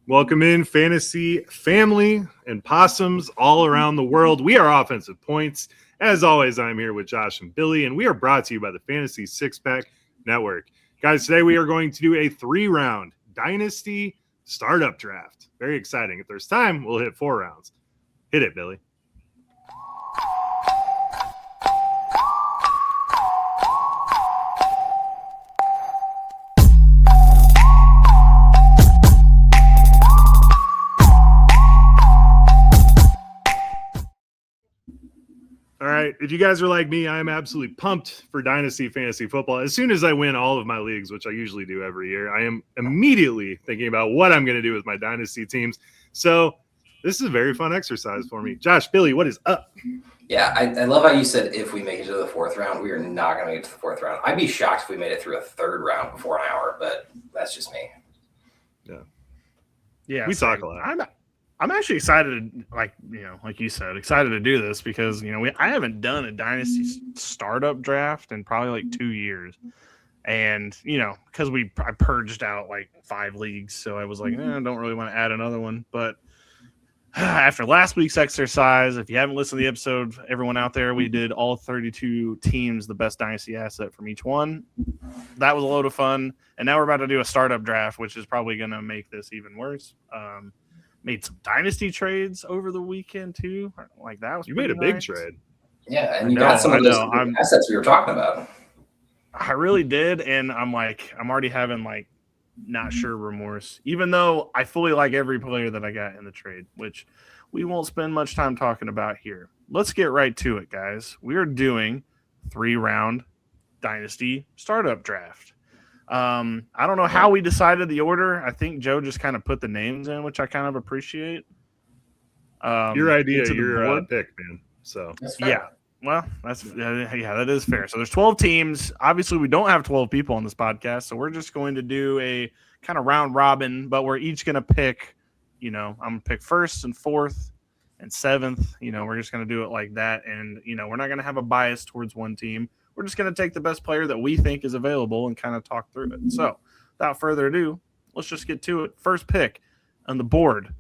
Welcome in, fantasy family and possums all around the world. We are Offensive Points. As always, I'm here with Josh and Billy, and we are brought to you by the Fantasy Six Pack Network. Guys, today we are going to do a 3-round Dynasty startup draft. Very exciting. If there's time, we'll hit 4 rounds. Hit it, Billy. All right. If you guys are like me, I am absolutely pumped for Dynasty Fantasy Football. As soon as I win all of my leagues, which I usually do every year, I am immediately thinking about what I'm going to do with my Dynasty teams. So this is a very fun exercise for me. Josh, Billy, what is up? Yeah, I love how you said if we make it to the 4th round. We are not going to make it to the 4th round. I'd be shocked if we made it through a 3rd round before an hour, but that's just me. Yeah. We talk a lot. I'm actually excited, like you said, excited to do this because, I haven't done a Dynasty startup draft in probably like 2 years. And, because I purged out like 5 leagues. So I was like, I don't really want to add another one. But after last week's exercise, if you haven't listened to the episode, everyone out there, we did all 32 teams, the best Dynasty asset from each one. That was a load of fun. And now we're about to do a startup draft, which is probably going to make this even worse. Made some Dynasty trades over the weekend too. Like that was you made a big trade. Yeah, and you got some of those assets we were talking about. I really did, and I'm already having like not sure remorse, even though I fully like every player that I got in the trade, which we won't spend much time talking about here. Let's get right to it, guys. We are doing 3-round Dynasty startup draft. I don't know how we decided the order. I think Joe just kind of put the names in, which I kind of appreciate. Your idea, your pick, man. So yeah, well, that is fair. So there's 12 teams. Obviously, we don't have 12 people on this podcast, so we're just going to do a kind of round robin. But we're each going to pick. I'm going to pick 1st and 4th and 7th. We're just going to do it like that, and we're not going to have a bias towards one team. We're just going to take the best player that we think is available and kind of talk through it. So without further ado, let's just get to it. First pick on the board,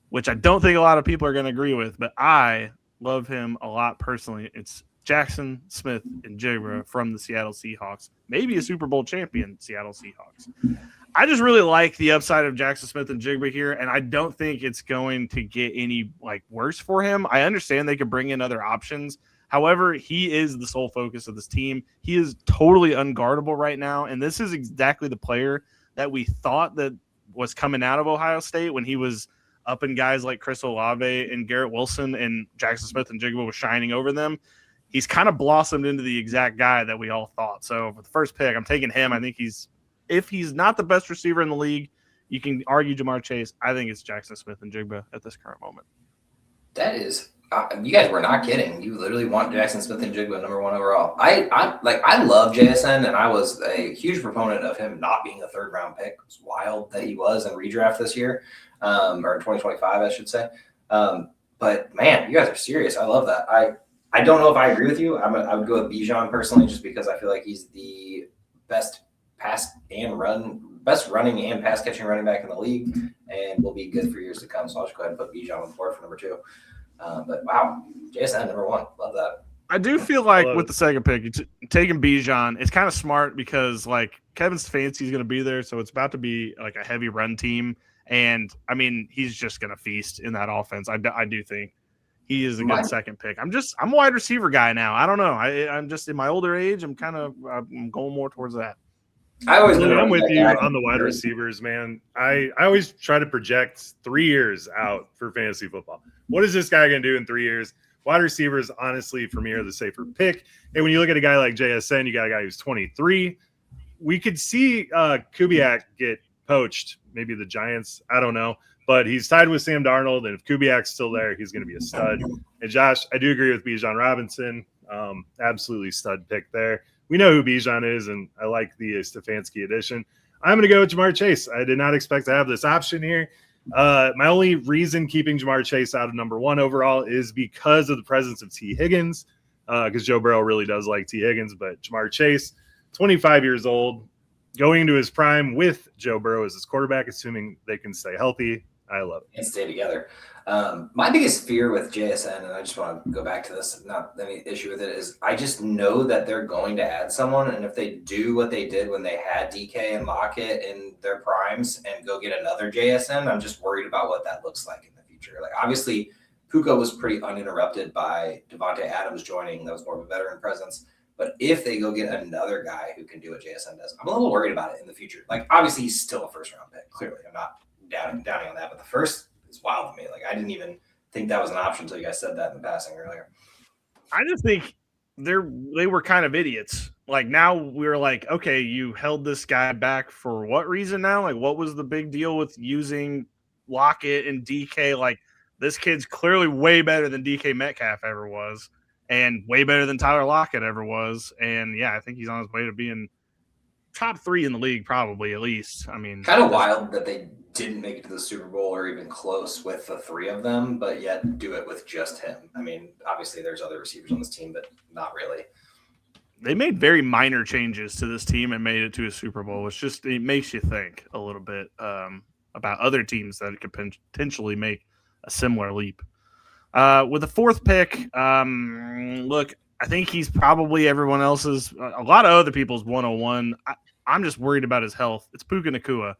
which I don't think a lot of people are going to agree with, but I love him a lot personally. It's Jackson Smith and Jigba from the Seattle Seahawks, maybe a Super Bowl champion Seattle Seahawks. I just really like the upside of Jackson Smith and Jigba here, and I don't think it's going to get any worse for him. I understand they could bring in other options. However, he is the sole focus of this team. He is totally unguardable right now, and this is exactly the player that we thought that was coming out of Ohio State when he was up in guys like Chris Olave and Garrett Wilson, and Jackson Smith and Jigba was shining over them. He's kind of blossomed into the exact guy that we all thought. So for the first pick, I'm taking him. I think if he's not the best receiver in the league, you can argue Jamar Chase. I think it's Jackson Smith and Jigba at this current moment. That is you guys were not kidding. You literally want Jackson Smith and Jigba number 1 overall. I love JSN, and I was a huge proponent of him not being a 3rd round pick. It was wild that he was in redraft this year, or in 2025, I should say. But man, you guys are serious. I love that. I don't know if I agree with you. I would go with Bijan personally, just because I feel like he's the best running and pass catching running back in the league, and will be good for years to come. So I'll just go ahead and put Bijan on the board for number 2. But wow, JSN number 1, love that. I do feel like with the second pick, taking Bijan, it's kind of smart because Kevin Stefanski is going to be there, so it's about to be like a heavy run team, and I mean he's just going to feast in that offense. I do think he is a good second pick. I'm a wide receiver guy now. I don't know. I'm just in my older age. I'm going more towards that. I'm with you on the wide receivers, man. I always try to project 3 years out for fantasy football. What is this guy going to do in 3 years? Wide receivers, honestly, for me, are the safer pick. And when you look at a guy like JSN, you got a guy who's 23. We could see Kubiak get poached, maybe the Giants. I don't know. But he's tied with Sam Darnold, and if Kubiak's still there, he's going to be a stud. And Josh, I do agree with Bijan Robinson. Absolutely stud pick there. We know who Bijan is, and I like the Stefanski edition. I'm going to go with Jamar Chase. I did not expect to have this option here. My only reason keeping Jamar Chase out of number 1 overall is because of the presence of T. Higgins, because Joe Burrow really does like T. Higgins. But Jamar Chase, 25 years old, going into his prime with Joe Burrow as his quarterback, assuming they can stay healthy. I love it. And stay together. My biggest fear with JSN, and I just want to go back to this, not any issue with it, is I just know that they're going to add someone. And if they do what they did when they had DK and Lockett in their primes and go get another JSN, I'm just worried about what that looks like in the future. Like, obviously, Puka was pretty uninterrupted by Devontae Adams joining. That was more of a veteran presence. But if they go get another guy who can do what JSN does, I'm a little worried about it in the future. Like, obviously, he's still a first-round pick. Clearly, I'm not downing on that. But the first is wild to me. Like, I didn't even think that was an option until you guys said that in the passing earlier. I just think they were kind of idiots. Like, now we're like, okay, you held this guy back for what reason now? Like, what was the big deal with using Lockett and DK? Like, this kid's clearly way better than DK Metcalf ever was, and way better than Tyler Lockett ever was. And yeah, I think he's on his way to being top 3 in the league, probably, at least. I mean, kind of wild that they didn't make it to the Super Bowl or even close with the 3 of them, but yet do it with just him. I mean, obviously there's other receivers on this team, but not really. They made very minor changes to this team and made it to a Super Bowl. It makes you think a little bit about other teams that could potentially make a similar leap. With the 4th pick, look, I think he's probably everyone else's, a lot of other people's 101. I'm just worried about his health. It's Puka Nacua.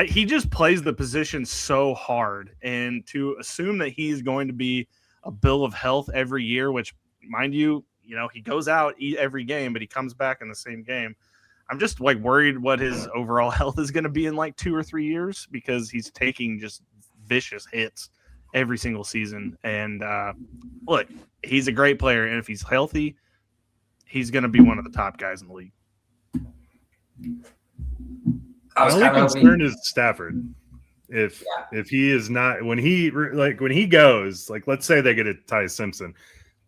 He just plays the position so hard, and to assume that he's going to be a bill of health every year, which, mind you, he goes out every game, but he comes back in the same game. I'm just like worried what his overall health is going to be in like 2 or 3 years, because he's taking just vicious hits every single season. And look, he's a great player, and if he's healthy, he's going to be one of the top guys in the league. My only concern is Stafford. If he is not, when he goes, like, let's say they get a Ty Simpson,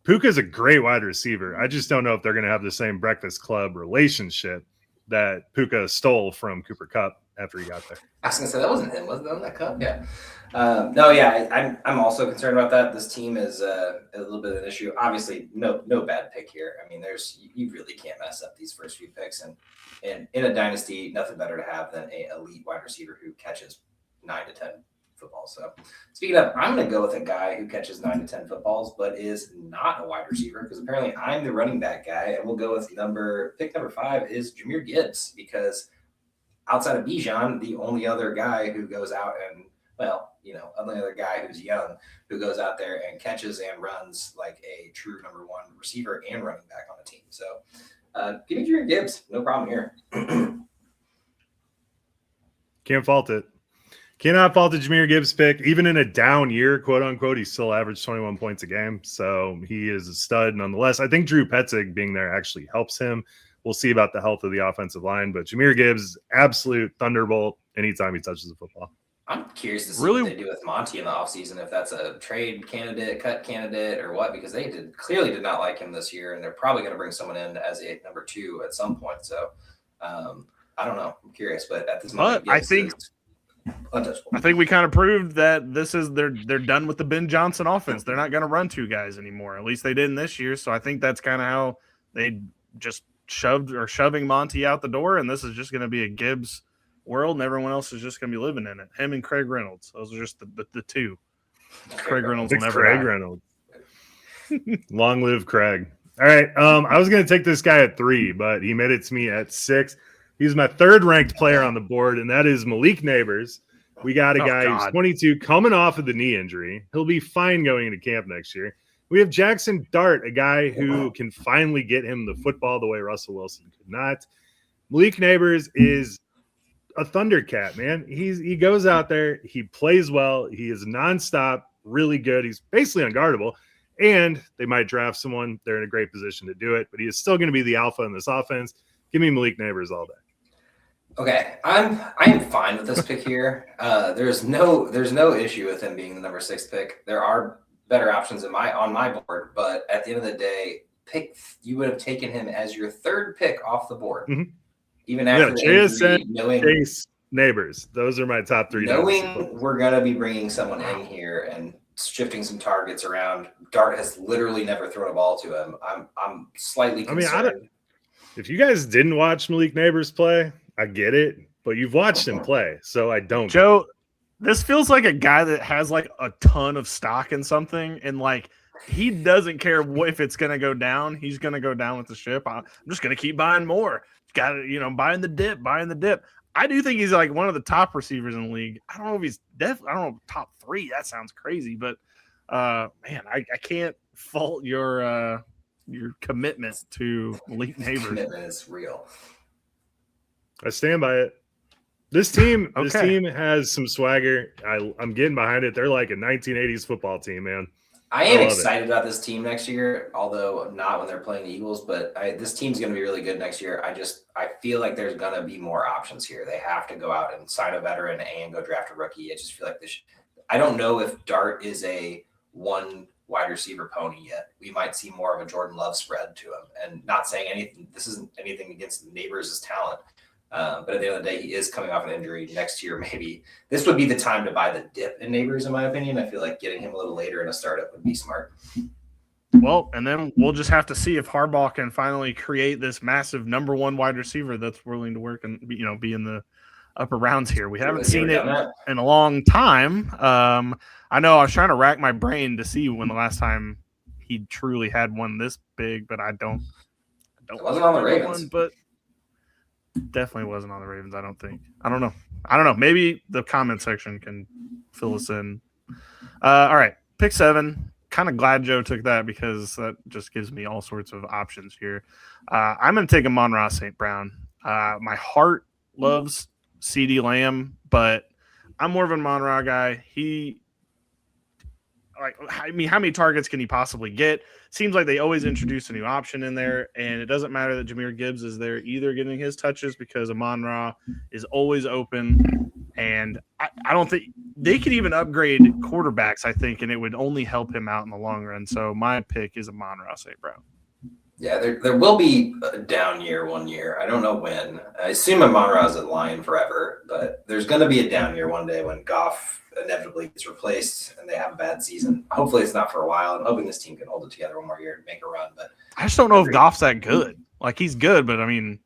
Puka's a great wide receiver. I just don't know if they're going to have the same Breakfast Club relationship that Puka stole from Cooper Kupp after he got there. I was going to say, that wasn't him, was it? That Kupp? Yeah. I'm also concerned about that. This team is a little bit of an issue. Obviously, no bad pick here. I mean, you really can't mess up these first few picks, and in a dynasty, nothing better to have than an elite wide receiver who catches 9 to 10 footballs. So, speaking of, I'm going to go with a guy who catches 9 to 10 footballs, but is not a wide receiver, because apparently I'm the running back guy, and we'll go with pick number 5 is Jahmyr Gibbs, because outside of Bijan, the only other guy who goes out and, only other guy who's young who goes out there and catches and runs like a true number 1 receiver and running back on the team. So give me Jahmyr Gibbs. No problem here. Can't fault it. Cannot fault the Jahmyr Gibbs pick. Even in a down year, quote unquote, he still averaged 21 points a game. So he is a stud nonetheless. I think Drew Petzig being there actually helps him. We'll see about the health of the offensive line, but Jahmyr Gibbs, absolute thunderbolt anytime he touches the football. I'm curious to see what they do with Monty in the offseason, if that's a trade candidate, cut candidate, or what, because they clearly did not like him this year, and they're probably going to bring someone in as a number 2 at some point. So I don't know. I'm curious, but at this moment, I think we kind of proved that they're done with the Ben Johnson offense. They're not going to run 2 guys anymore. At least they didn't this year. So I think that's kind of how they just shoving Monty out the door, and this is just going to be a Gibbs world, and everyone else is just going to be living in it. Him and Craig Reynolds. Those are just the 2. Craig Reynolds will never Craig die. Reynolds. Long live Craig. All right. I was going to take this guy at 3, but he made it to me at 6. He's my 3rd ranked player on the board, and that is Malik Neighbors. We got a guy who's 22, coming off of the knee injury. He'll be fine going into camp next year. We have Jackson Dart, a guy who can finally get him the football the way Russell Wilson could not. Malik Neighbors is a Thundercat, man. He goes out there, he plays well, he is nonstop, really good. He's basically unguardable, and they might draft someone. They're in a great position to do it, but he is still going to be the alpha in this offense. Give me Malik Neighbors all day. Okay, I'm fine with this pick here. There's no issue with him being the number 6 pick. There are better options on my board, but at the end of the day, you would have taken him as your 3rd pick off the board. Mm-hmm. Even after Chase Neighbors, those are my top 3. Knowing we're gonna be bringing someone in here and shifting some targets around, Dart has literally never thrown a ball to him. I'm slightly concerned. If you guys didn't watch Malik Neighbors play, I get it, but you've watched him play, so I don't. Joe, This feels like a guy that has like a ton of stock in something, and like he doesn't care if it's going to go down. He's going to go down with the ship. I'm just going to keep buying more. Got to, buying the dip. I do think he's like one of the top receivers in the league. I don't know if he's definitely, I don't know, top 3. That sounds crazy, but man, I can't fault your commitment to Elite Neighbors. Commitment is real. I stand by it. This team has some swagger. I'm getting behind it. They're like a 1980s football team, man. I am excited about this team next year, although not when they're playing the Eagles. But this team's going to be really good next year. I feel like there's going to be more options here. They have to go out and sign a veteran and go draft a rookie. I just feel like this. I don't know if Dart is a one wide receiver pony yet. We might see more of a Jordan Love spread to him. And not saying anything. This isn't anything against Neighbors' talent. But at the end of the day, he is coming off an injury. Next year, maybe this would be the time to buy the dip in Neighbors, in my opinion. I feel like getting him a little later in a startup would be smart. Well, and then we'll just have to see if Harbaugh can finally create this massive number 1 wide receiver that's willing to work and be in the upper rounds here. We haven't seen it in a long time. I know I was trying to rack my brain to see when the last time he truly had one this big, but I don't. It wasn't on the Ravens, but. Definitely wasn't on the Ravens, I don't think. I don't know. Maybe the comment section can fill us in. All right. Pick 7. Kind of glad Joe took that because that just gives me all sorts of options here. I'm going to take Amon-Ra St. Brown. My heart loves CeeDee Lamb, but I'm more of an Amon-Ra guy. How many targets can he possibly get? Seems like they always introduce a new option in there, and it doesn't matter that Jahmyr Gibbs is there either getting his touches because Amon-Ra is always open, and I don't think they could even upgrade quarterbacks, I think, and it would only help him out in the long run. So my pick is Amon-Ra St. Brown. Yeah, there will be a down year one year. I don't know when. I assume Amon-Ra is a Lion forever, but there's going to be a down year one day when Goff inevitably gets replaced and they have a bad season. Hopefully it's not for a while. I'm hoping this team can hold it together one more year and make a run. But I just don't know if Goff's that good. Like, he's good, but I mean,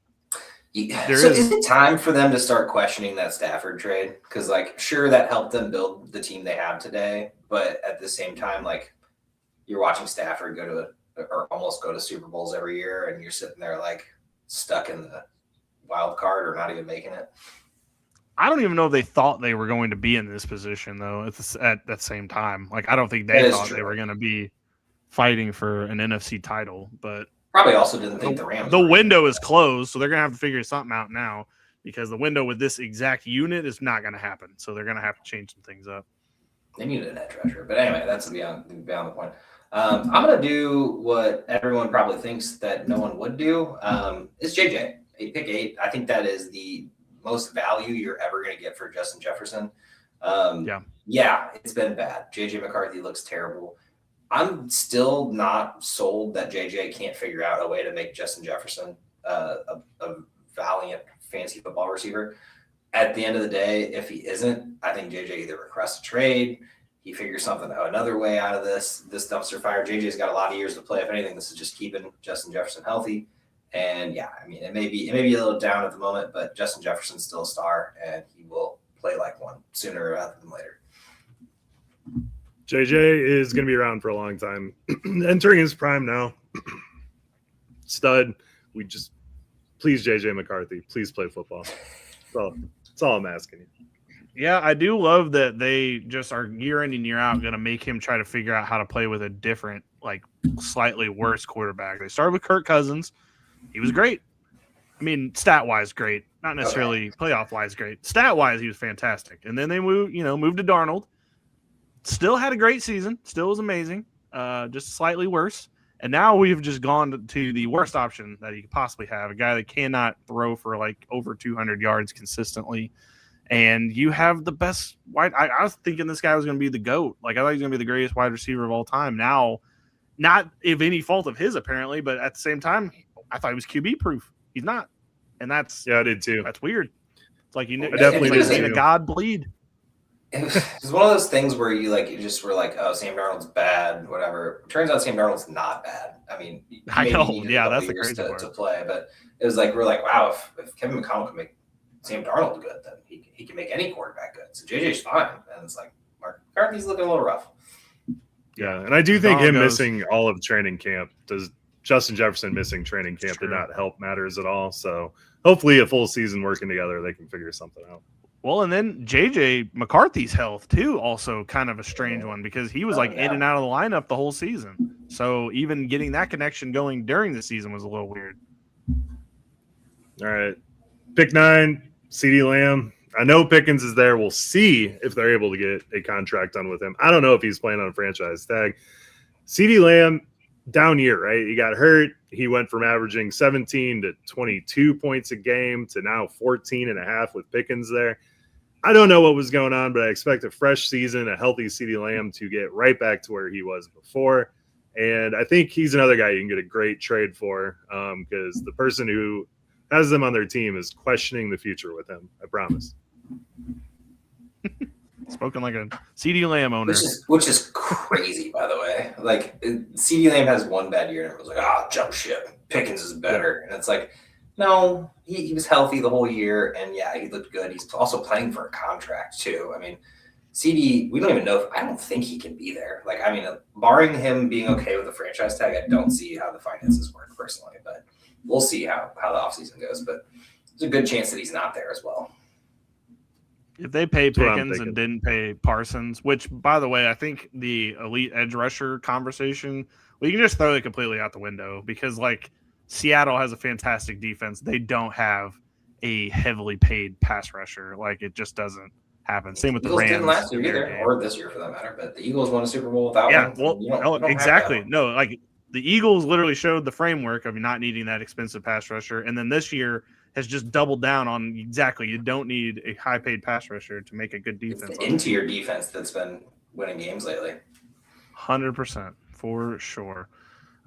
is it time for them to start questioning that Stafford trade? Because, like, sure, that helped them build the team they have today, but at the same time, like, you're watching Stafford almost go to Super Bowls every year, and you're sitting there like stuck in the wild card or not even making it. I don't even know if they thought they were going to be in this position, though, at that same time. Like, I don't think they thought they were going to be fighting for an NFC title. But probably also didn't think the Rams. The window is closed, so they're going to have to figure something out now because the window with this exact unit is not going to happen. So they're going to have to change some things up. They needed a net treasure. But anyway, that's beyond the point. I'm going to do what everyone probably thinks that no one would do. It's JJ. Pick 8. I think that is the most value you're ever going to get for Justin Jefferson. Yeah, it's been bad. JJ McCarthy looks terrible. I'm still not sold that JJ can't figure out a way to make Justin Jefferson a valiant fantasy football receiver. At the end of the day, if he isn't, I think JJ either requests a trade, he figures another way out of this dumpster fire. JJ's got a lot of years to play. If anything, this is just keeping Justin Jefferson healthy. And yeah, I mean, it may be a little down at the moment, but Justin Jefferson's still a star, and he will play like one sooner rather than later. JJ is going to be around for a long time. Entering his prime now. Stud. Please, JJ McCarthy, please play football. That's all I'm asking you. Yeah, I do love that they just are year in and year out going to make him try to figure out how to play with a different, like, slightly worse quarterback. They started with Kirk Cousins. He was great. I mean, stat-wise, great. Not necessarily playoff-wise great. Stat-wise, he was fantastic. And then they moved to Darnold. Still had a great season. Still was amazing. Just slightly worse. And now we've just gone to the worst option that you could possibly have, a guy that cannot throw for, like, over 200 yards consistently. And you have the best wide. I was thinking this guy was going to be the GOAT. Like, I thought he was going to be the greatest wide receiver of all time. Now, not of any fault of his, apparently, but at the same time, I thought he was QB proof. He's not. And I did too. That's weird. It's like you definitely seen a god bleed. It's one of those things where you just were like, oh, Sam Darnold's bad, whatever. Turns out Sam Darnold's not bad. I mean, I know. Yeah, that's the crazy part. To play, but it was like we're like, wow, if Kevin McConnell can make Sam Darnold good, then he can make any quarterback good. So JJ's fine. And it's like Mark McCarthy's looking a little rough. Yeah, and I do think him Broncos. missing all of training camp does. Justin Jefferson missing training camp did not help matters at all. So hopefully a full season working together, they can figure something out. Well, and then JJ McCarthy's health too, also kind of a strange one because he was like in and out of the lineup the whole season. So even getting that connection going during the season was a little weird. All right. Pick 9, CeeDee Lamb. I know Pickens is there. We'll see if they're able to get a contract done with him. I don't know if he's playing on a franchise tag. CeeDee Lamb, down year, right? He got hurt. He went from averaging 17 to 22 points a game to now 14 and a half with Pickens there. I don't know what was going on, but I expect a fresh season, a healthy CeeDee Lamb to get right back to where he was before. And I think he's another guy you can get a great trade for because the person who has them on their team is questioning the future with him. I promise. Spoken like a CeeDee Lamb owner. Which is crazy, by the way. Like, CeeDee Lamb has one bad year, and it was like, jump ship. Pickens is better. And it's like, no, he was healthy the whole year, and yeah, he looked good. He's also playing for a contract, too. I mean, CD, we don't even know I don't think he can be there. Like, I mean, barring him being okay with the franchise tag, I don't see how the finances work personally, but we'll see how the offseason goes. But there's a good chance that he's not there as well. If they pay Pickens and didn't pay Parsons, which, by the way, I think the elite edge rusher conversation, we can just throw it completely out the window because, like, Seattle has a fantastic defense. They don't have a heavily paid pass rusher. Like, it just doesn't happen. Same with the Rams. Didn't last year either, or this year for that matter. But the Eagles won a Super Bowl without one. Yeah, well, exactly. No, like, the Eagles literally showed the framework of not needing that expensive pass rusher. And then this year has just doubled down on exactly. You don't need a high-paid pass rusher to make a good defense. It's the interior defense that's been winning games lately. 100% for sure.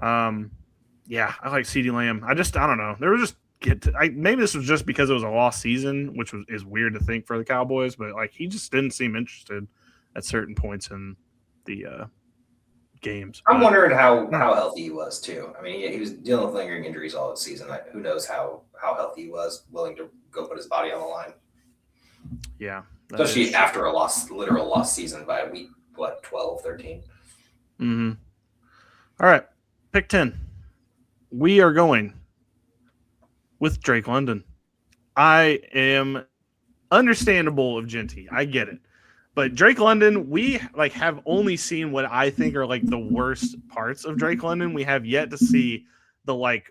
Yeah, I like CeeDee Lamb. I don't know. There was just maybe this was just because it was a lost season, which is weird to think for the Cowboys, but like he just didn't seem interested at certain points in the games. I'm wondering how healthy he was too. I mean, he was dealing with lingering injuries all season. Like, who knows how healthy he was, willing to go put his body on the line. Yeah. Especially after a literal lost season by week, 12, 13. Mm-hmm. All right. Pick 10. We are going with Drake London. I am understandable of Genty. I get it. But Drake London, we have only seen what I think are the worst parts of Drake London. We have yet to see the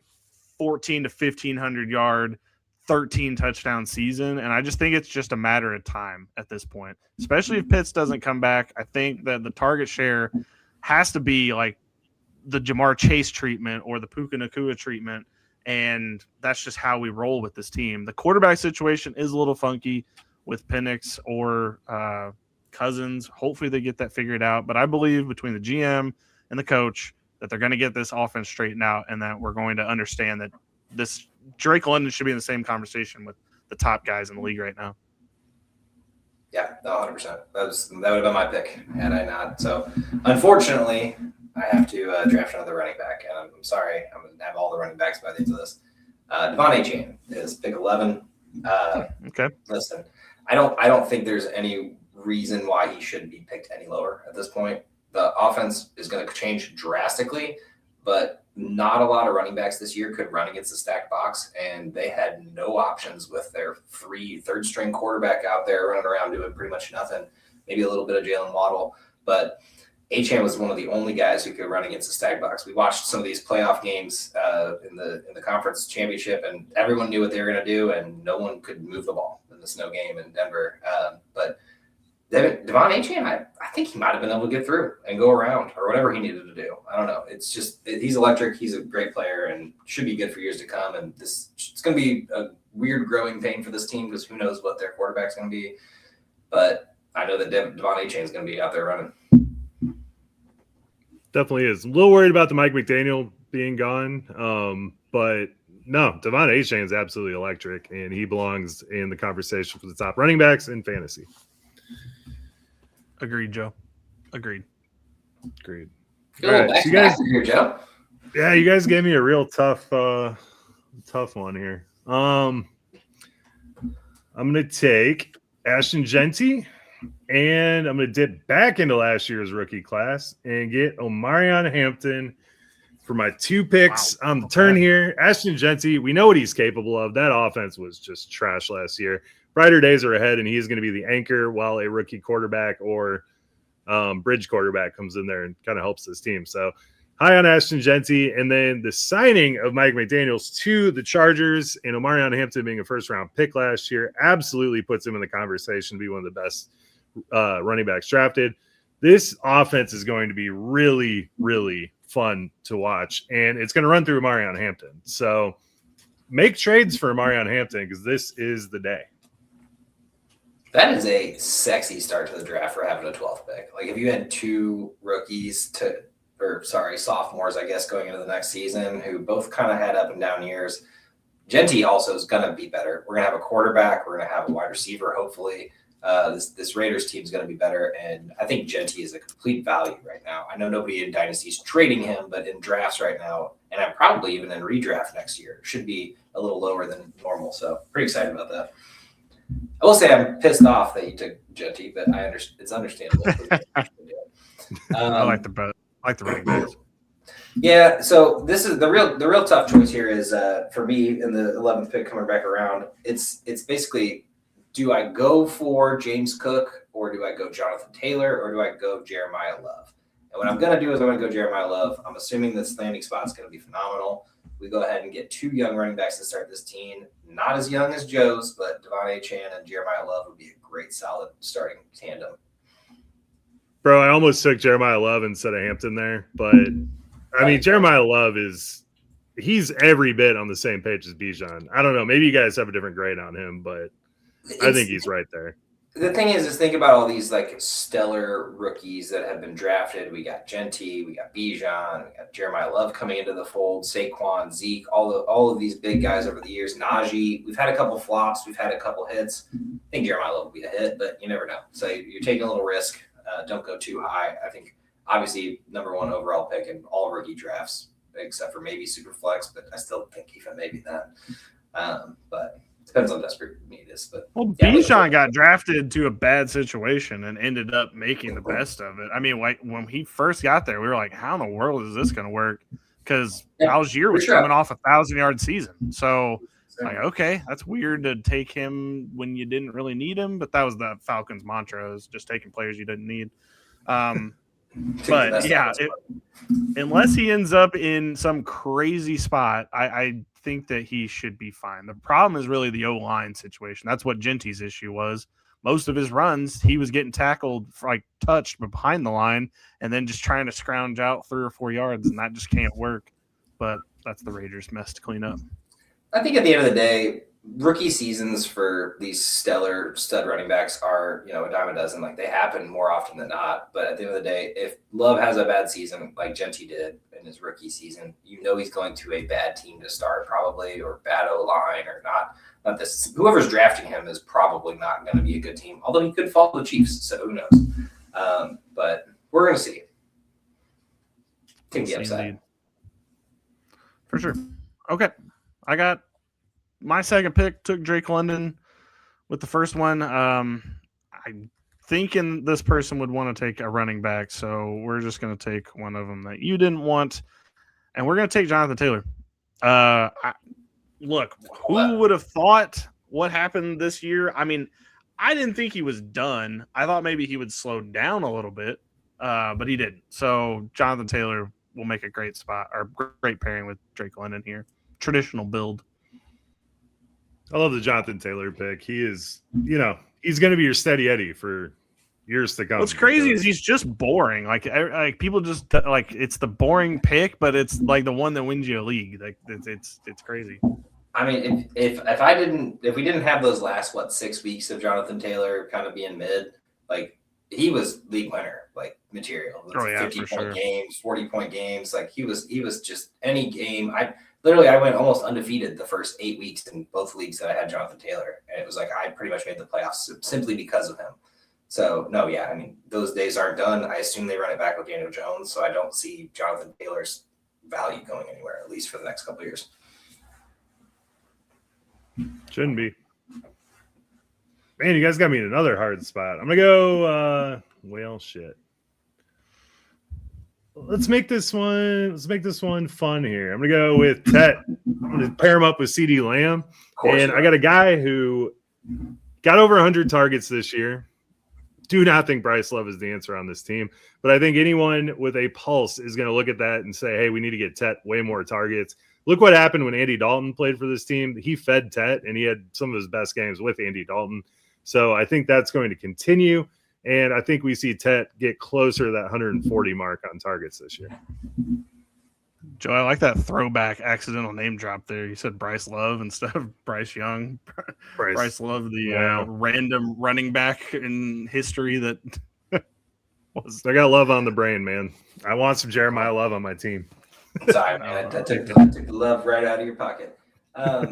14 to 1,500 yard, 13 touchdown season. And I just think it's just a matter of time at this point, especially if Pitts doesn't come back. I think that the target share has to be the Jamar Chase treatment or the Puka Nacua treatment. And that's just how we roll with this team. The quarterback situation is a little funky with Penix or Cousins. Hopefully they get that figured out. But I believe between the GM and the coach that they're going to get this offense straightened out and that we're going to understand that this Drake London should be in the same conversation with the top guys in the league right now. Yeah, 100%. That would have been my pick had I not. So, unfortunately, I have to draft another running back, and I'm sorry. I'm going to have all the running backs by the end of this. Devon Achane is pick 11. Okay. Listen, I don't think there's any reason why he shouldn't be picked any lower at this point. The offense is going to change drastically, but not a lot of running backs this year could run against the stacked box, and they had no options with their third-string quarterback out there running around doing pretty much nothing, maybe a little bit of Jalen Waddle, but Achane was one of the only guys who could run against the stacked box. We watched some of these playoff games in the conference championship, and everyone knew what they were going to do, and no one could move the ball in the snow game in Denver. But Devon Achane, I think he might have been able to get through and go around or whatever he needed to do. I don't know. It's just he's electric. He's a great player and should be good for years to come. And it's going to be a weird growing pain for this team because who knows what their quarterback's going to be. But I know that Devon Achane is going to be out there running. Definitely is. I'm a little worried about the Mike McDaniel being gone, but no, Devon Achane is absolutely electric, and he belongs in the conversation for the top running backs in fantasy. Agreed, Joe. Agreed. All right, so you guys, here, Joe. Yeah, you guys gave me a real tough one here. I'm going to take Ashton Genty, and I'm going to dip back into last year's rookie class and get Omarion Hampton for my 2 picks on the turn here. Ashton Genty, we know what he's capable of. That offense was just trash last year. Brighter days are ahead, and he's going to be the anchor while a rookie quarterback or bridge quarterback comes in there and kind of helps this team. So high on Ashton Genty. And then the signing of Mike McDaniels to the Chargers and Omarion Hampton being a first-round pick last year absolutely puts him in the conversation to be one of the best running backs drafted. This offense is going to be really, really fun to watch, and it's going to run through Omarion Hampton. So make trades for Omarion Hampton because this is the day. That is a sexy start to the draft for having a 12th pick. Like if you had 2 sophomores, I guess, going into the next season who both kind of had up and down years. Genty also is going to be better. We're going to have a quarterback. We're going to have a wide receiver, hopefully. This Raiders team is going to be better, and I think Genty is a complete value right now. I know nobody in Dynasty is trading him, but in drafts right now, and I'm probably even in redraft next year, should be a little lower than normal. So pretty excited about that. I will say I'm pissed off that you took Genty, but I understand it's understandable. I like the running backs. Yeah, so this is the real tough choice here is for me in the 11th pick coming back around. It's basically, do I go for James Cook or do I go Jonathan Taylor or do I go Jeremiah Love? And what I'm going to do is I'm going to go Jeremiah Love. I'm assuming this landing spot is going to be phenomenal. We go ahead and get 2 young running backs to start this team. Not as young as Joe's, but Devon A. Chan and Jeremiah Love would be a great, solid starting tandem. Bro, I almost took Jeremiah Love instead of Hampton there, but I mean, Jeremiah Love he's every bit on the same page as Bijan. I don't know. Maybe you guys have a different grade on him, but I think he's right there. The thing is think about all these like stellar rookies that have been drafted. We got Genty, we got Bijan, we got Jeremiah Love coming into the fold, Saquon, Zeke, all of these big guys over the years. Najee, we've had a couple flops, we've had a couple hits. I think Jeremiah Love will be a hit, but you never know. So you're taking a little risk. Don't go too high. I think obviously number 1 overall pick in all rookie drafts, except for maybe Superflex, but I still think even maybe that. But depends on desperate need is. But Bijan got drafted to a bad situation and ended up making the best of it. I mean, like when he first got there, we were like, how in the world is this going to work? Because Algier was coming off a 1,000-yard season. So like, okay, that's weird to take him when you didn't really need him, but that was the Falcons' mantra, is just taking players you didn't need. But yeah, unless he ends up in some crazy spot, I think that he should be fine. The problem is really the O-line situation. That's what Genty's issue was. Most of his runs, he was getting tackled, like touched behind the line, and then just trying to scrounge out 3 or 4 yards, and that just can't work. But that's the Raiders' mess to clean up. I think at the end of the day, rookie seasons for these stellar stud running backs are, a dime a dozen. Like they happen more often than not. But at the end of the day, if Love has a bad season like Genty did in his rookie season, he's going to a bad team to start probably, or bad O-line, or not this. Whoever's drafting him is probably not going to be a good team. Although he could fall to the Chiefs, so who knows? But we're going to see. Take the upside. For sure. Okay. I got my second pick, took Drake London with the first one. I'm thinking this person would want to take a running back, so we're just going to take one of them that you didn't want, and we're going to take Jonathan Taylor. Look, who would have thought what happened this year? I mean, I didn't think he was done. I thought maybe he would slow down a little bit, but he didn't. So Jonathan Taylor will make a great spot, or great pairing with Drake London here. Traditional build. I love the Jonathan Taylor pick. He is, he's going to be your steady Eddie for years to come. What's crazy is he's just boring. Like people just like, it's the boring pick, but it's like the one that wins you a league. Like it's crazy. I mean, if we didn't have those last 6 weeks of Jonathan Taylor kind of being mid, like he was league winner, like material. 50-point games, 40-point games. Like he was just any game. I went almost undefeated the first 8 weeks in both leagues that I had Jonathan Taylor. And it was like I pretty much made the playoffs simply because of him. So, no, yeah, I mean, those days aren't done. I assume they run it back with Daniel Jones, so I don't see Jonathan Taylor's value going anywhere, at least for the next couple of years. Shouldn't be. Man, you guys got me in another hard spot. I'm gonna go. Well, shit. Let's make this one fun here. I'm gonna go with Tet. I'm gonna pair him up with CD Lamb, and I got a guy who got over 100 targets this year. Do not think Bryce Love is the answer on this team, but I think anyone with a pulse is going to look at that and say, hey, we need to get Tet way more targets. Look what happened when Andy Dalton played for this team. He fed Tet, and he had some of his best games with Andy Dalton. So I think that's going to continue, and I think we see Tet get closer to that 140 mark on targets this year. Joe, I like that throwback accidental name drop there. You said Bryce Love instead of Bryce Young. Bryce Love, the random running back in history that was. I got love on the brain, man. I want some Jeremiah Love on my team. Sorry, man. I took the love right out of your pocket.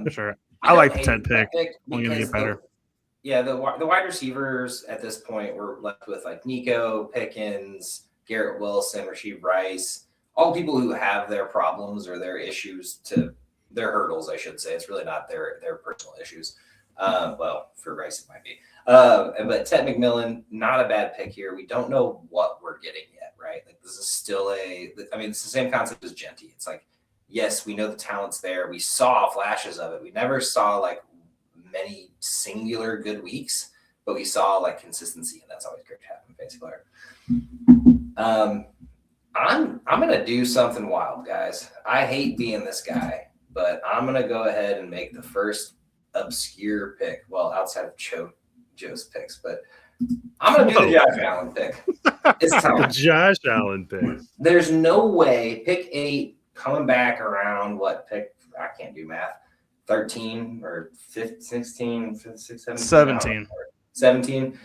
Sure. I like the Ted pick. Only going to get better. The wide receivers at this point were left with like Nico, Pickens, Garrett Wilson, Rasheed Rice. All people who have their problems or their issues to their hurdles, I should say. It's really not their personal issues. Well, for Rice, it might be. But Ted McMillan, not a bad pick here. We don't know what we're getting yet, right? Like this is still it's the same concept as Genty. It's like, yes, we know the talent's there. We saw flashes of it. We never saw like many singular good weeks, but we saw like consistency, and that's always great to have in a fantasy player. I'm gonna do something wild, guys. I hate being this guy, but I'm gonna go ahead and make the first obscure pick. Well, outside of Joe's picks, but I'm gonna do the Josh Allen pick. It's time. The Josh Allen pick. There's no way pick 8 coming back around what pick? I can't do math. 13 or 15, 16, 16, 17. 17.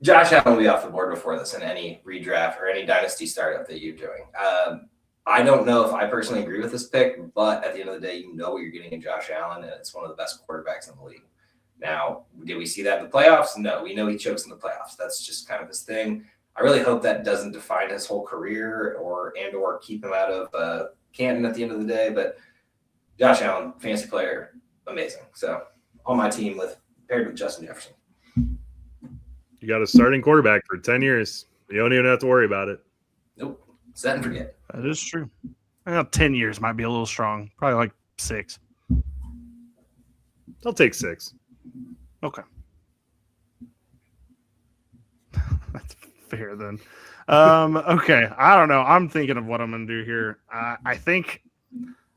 Josh Allen will be off the board before this in any redraft or any dynasty startup that you're doing. I don't know if I personally agree with this pick, but at the end of the day, you know what you're getting in Josh Allen, and it's one of the best quarterbacks in the league. Now, did we see that in the playoffs? No, we know he chokes in the playoffs. That's just kind of his thing. I really hope that doesn't define his whole career or keep him out of Canton at the end of the day. But Josh Allen, fantasy player, amazing. So on my team paired with Justin Jefferson. You got a starting quarterback for 10 years. You don't even have to worry about it. Nope. Set and forget. That is true. I know 10 years might be a little strong. Probably like 6. I'll take 6. Okay. That's fair then. Okay. I don't know. I'm thinking of what I'm going to do here. I think –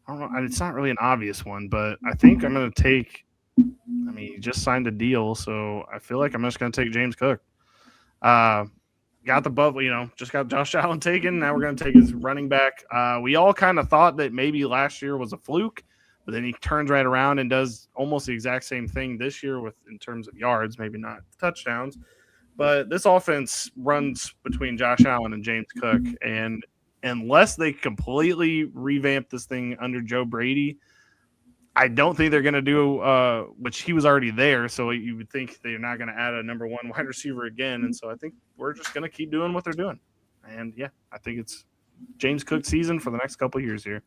I don't know. It's not really an obvious one, but I think I'm going to take – he just signed a deal, so I feel like I'm just going to take James Cook. Got the bubble, just got Josh Allen taken. Now we're going to take his running back. We all kind of thought that maybe last year was a fluke, but then he turns right around and does almost the exact same thing this year in terms of yards, maybe not touchdowns. But this offense runs between Josh Allen and James Cook, and unless they completely revamp this thing under Joe Brady, I don't think they're going to do, which he was already there, so you would think they're not going to add a number 1 wide receiver again. And so I think we're just going to keep doing what they're doing. And, yeah, I think it's James Cook season for the next couple of years here.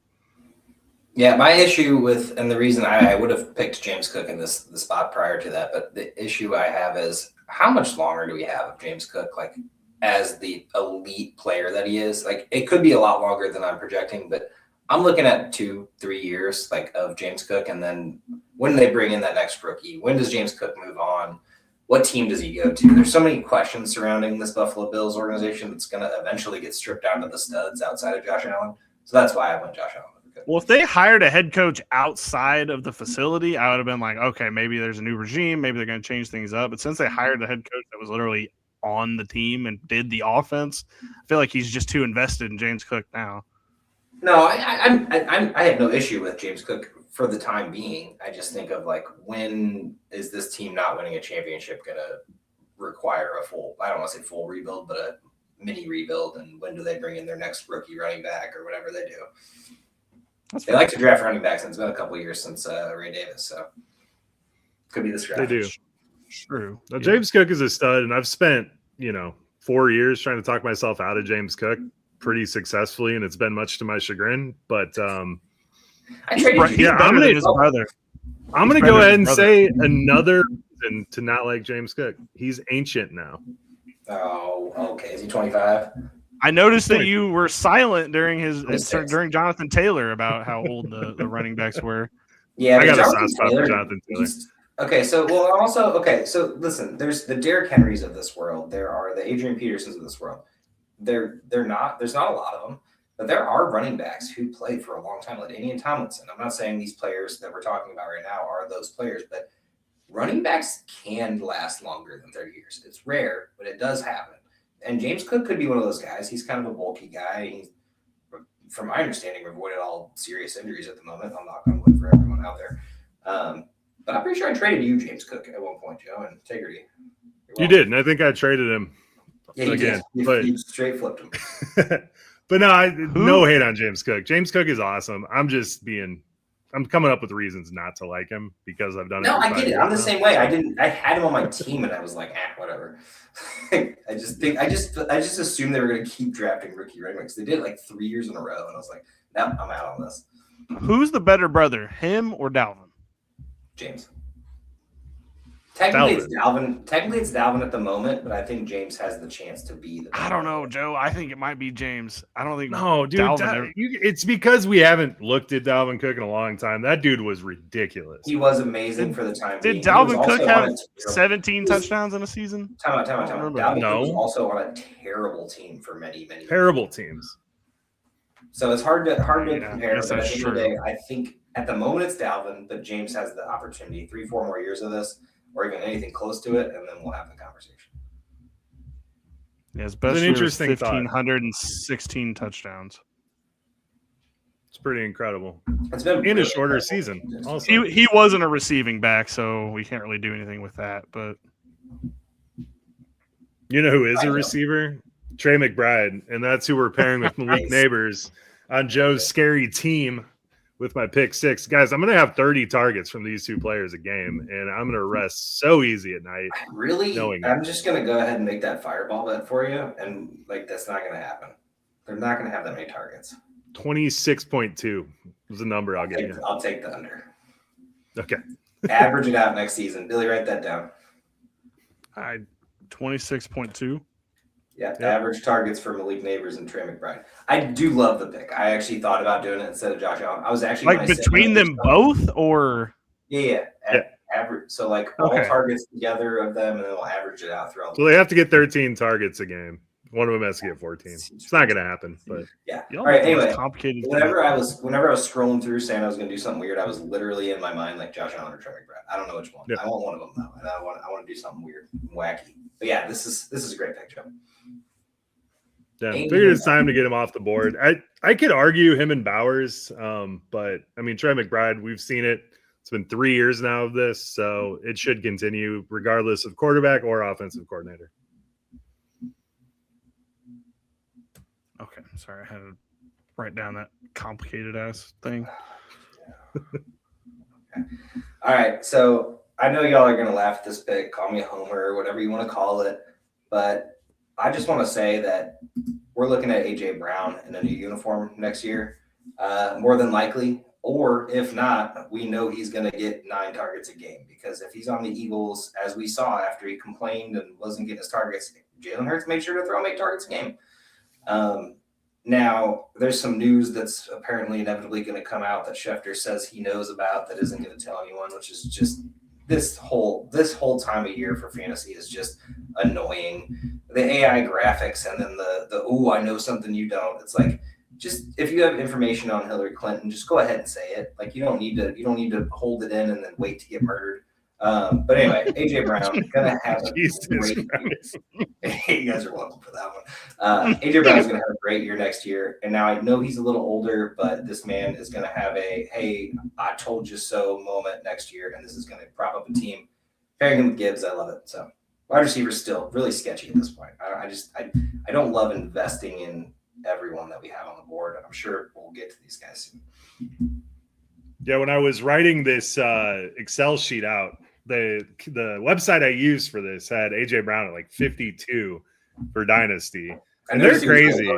Yeah, my issue and the reason I would have picked James Cook in the spot prior to that, but the issue I have is how much longer do we have of James Cook, like, as the elite player that he is? Like, it could be a lot longer than I'm projecting, but I'm looking at 2-3 years of James Cook, and then when do they bring in that next rookie? When does James Cook move on? What team does he go to? There's so many questions surrounding this Buffalo Bills organization that's going to eventually get stripped down to the studs outside of Josh Allen. So that's why I went Josh Allen. Well, if they hired a head coach outside of the facility, I would have been like, okay, maybe there's a new regime. Maybe they're going to change things up. But since they hired the head coach that was literally on the team and did the offense, I feel like he's just too invested in James Cook now. No, I have no issue with James Cook for the time being. I just think of when is this team not winning a championship going to require a full, I don't want to say full rebuild, but a mini rebuild, and when do they bring in their next rookie running back or whatever they do? They like to draft running backs, and it's been a couple of years since Ray Davis, so could be this draft. They do. True. Now, James Cook is a stud, and I've spent 4 years trying to talk myself out of James Cook pretty successfully, and it's been much to my chagrin. But I traded I'm going to go ahead and say another reason to not like James Cook. He's ancient now. Oh, okay. Is he 25? I noticed that you were silent during during 26. Jonathan Taylor about how old the running backs were. Yeah, I but got a Jonathan soft spot for Taylor, Jonathan Taylor. So listen, there's the Derrick Henrys of this world. There are the Adrian Petersons of this world. There's not a lot of them, but there are running backs who played for a long time, like Danian Tomlinson. I'm not saying these players that we're talking about right now are those players, but running backs can last longer than 30 years. It's rare, but it does happen. And James Cook could be one of those guys. He's kind of a bulky guy. He's, from my understanding, avoided all serious injuries at the moment. I'll knock on wood for everyone out there. But I'm pretty sure I traded you, James Cook, at one point, Joe, in integrity. You did, and I think I traded him again. You straight flipped him. But no, no hate on James Cook. James Cook is awesome. I'm coming up with reasons not to like him because I've done it. No, I get it. I'm the same way. I had him on my team, and I was like, whatever. I just assumed they were going to keep drafting rookie running backs. They did it like 3 years in a row, and I was like, no, I'm out on this. Who's the better brother, him or Dalvin? James. Technically, it's Dalvin at the moment, but I think James has the chance to be the. I don't know, Joe. I think it might be James. I don't think. No, dude. It's because we haven't looked at Dalvin Cook in a long time. That dude was ridiculous. He was amazing for the time. Did Dalvin Cook have 17 touchdowns in a season? Time out. Dalvin Cook was also on a terrible team for many terrible teams. So it's hard to compare. But at the end of the day, I think at the moment it's Dalvin, but James has the opportunity 3-4 more years of this, or even anything close to it, and then we'll have the conversation. Yeah, his best year was 1,516 touchdowns. It's pretty incredible. It's been in a shorter season. Also, he wasn't a receiving back, so we can't really do anything with that. But you know who is a receiver? Trey McBride, and that's who we're pairing with Malik Neighbors on Joe's scary team. With my pick 6, guys, I'm going to have 30 targets from these two players a game, and I'm going to rest so easy at night. I'm just going to go ahead and make that fireball bet for you, and that's not going to happen. They're not going to have that many targets. 26.2 is the number I'll get you. I'll take the under. Okay. Average it out next season. Billy, write that down. 26.2. Yeah, average targets for Malik Neighbors and Trey McBride. I do love the pick. I actually thought about doing it instead of Josh Allen. I was actually between them both, or average. So all targets together of them, and then we'll average it out throughout. So they have to get 13 targets a game. One of them has to get 14. It's not going to happen, but yeah. All right. Anyway, whenever I was scrolling through saying I was going to do something weird, I was literally in my mind like Josh Allen or Trey McBride. I don't know which one. Yeah. I want one of them though, and I want to do something weird, and wacky. But yeah, this is a great pick, Joe. Yeah, figured it's time to get him off the board. I could argue him and Bowers, but I mean Trey McBride, we've seen it. It's been 3 years now of this, so it should continue regardless of quarterback or offensive coordinator. Okay, sorry, I had to write down that complicated ass thing. Okay. All right, so I know y'all are gonna laugh at this pick, call me a homer or whatever you want to call it, but I just want to say that we're looking at A.J. Brown in a new uniform next year, more than likely. Or if not, we know he's going to get 9 targets a game because if he's on the Eagles, as we saw after he complained and wasn't getting his targets, Jalen Hurts made sure to throw him 8 targets a game. Now, there's some news that's apparently inevitably going to come out that Schefter says he knows about that isn't going to tell anyone, which is just this whole time of year for fantasy is just annoying. The AI graphics and then the I know something you don't. It's like, just if you have information on Hillary Clinton, just go ahead and say it. Like you don't need to hold it in and then wait to get murdered. But anyway, AJ Brown gonna have a great. You guys are welcome for that one. AJ Brown's gonna have a great year next year, and now I know he's a little older, but this man is gonna have a "Hey, I told you so" moment next year, and this is gonna prop up a team. Pairing him with Gibbs, I love it. So wide receiver's still really sketchy at this point. I don't love investing in everyone that we have on the board, and I'm sure we'll get to these guys soon. Yeah, when I was writing this Excel sheet out, the website I used for this had AJ Brown at like 52 for Dynasty, and they're crazy.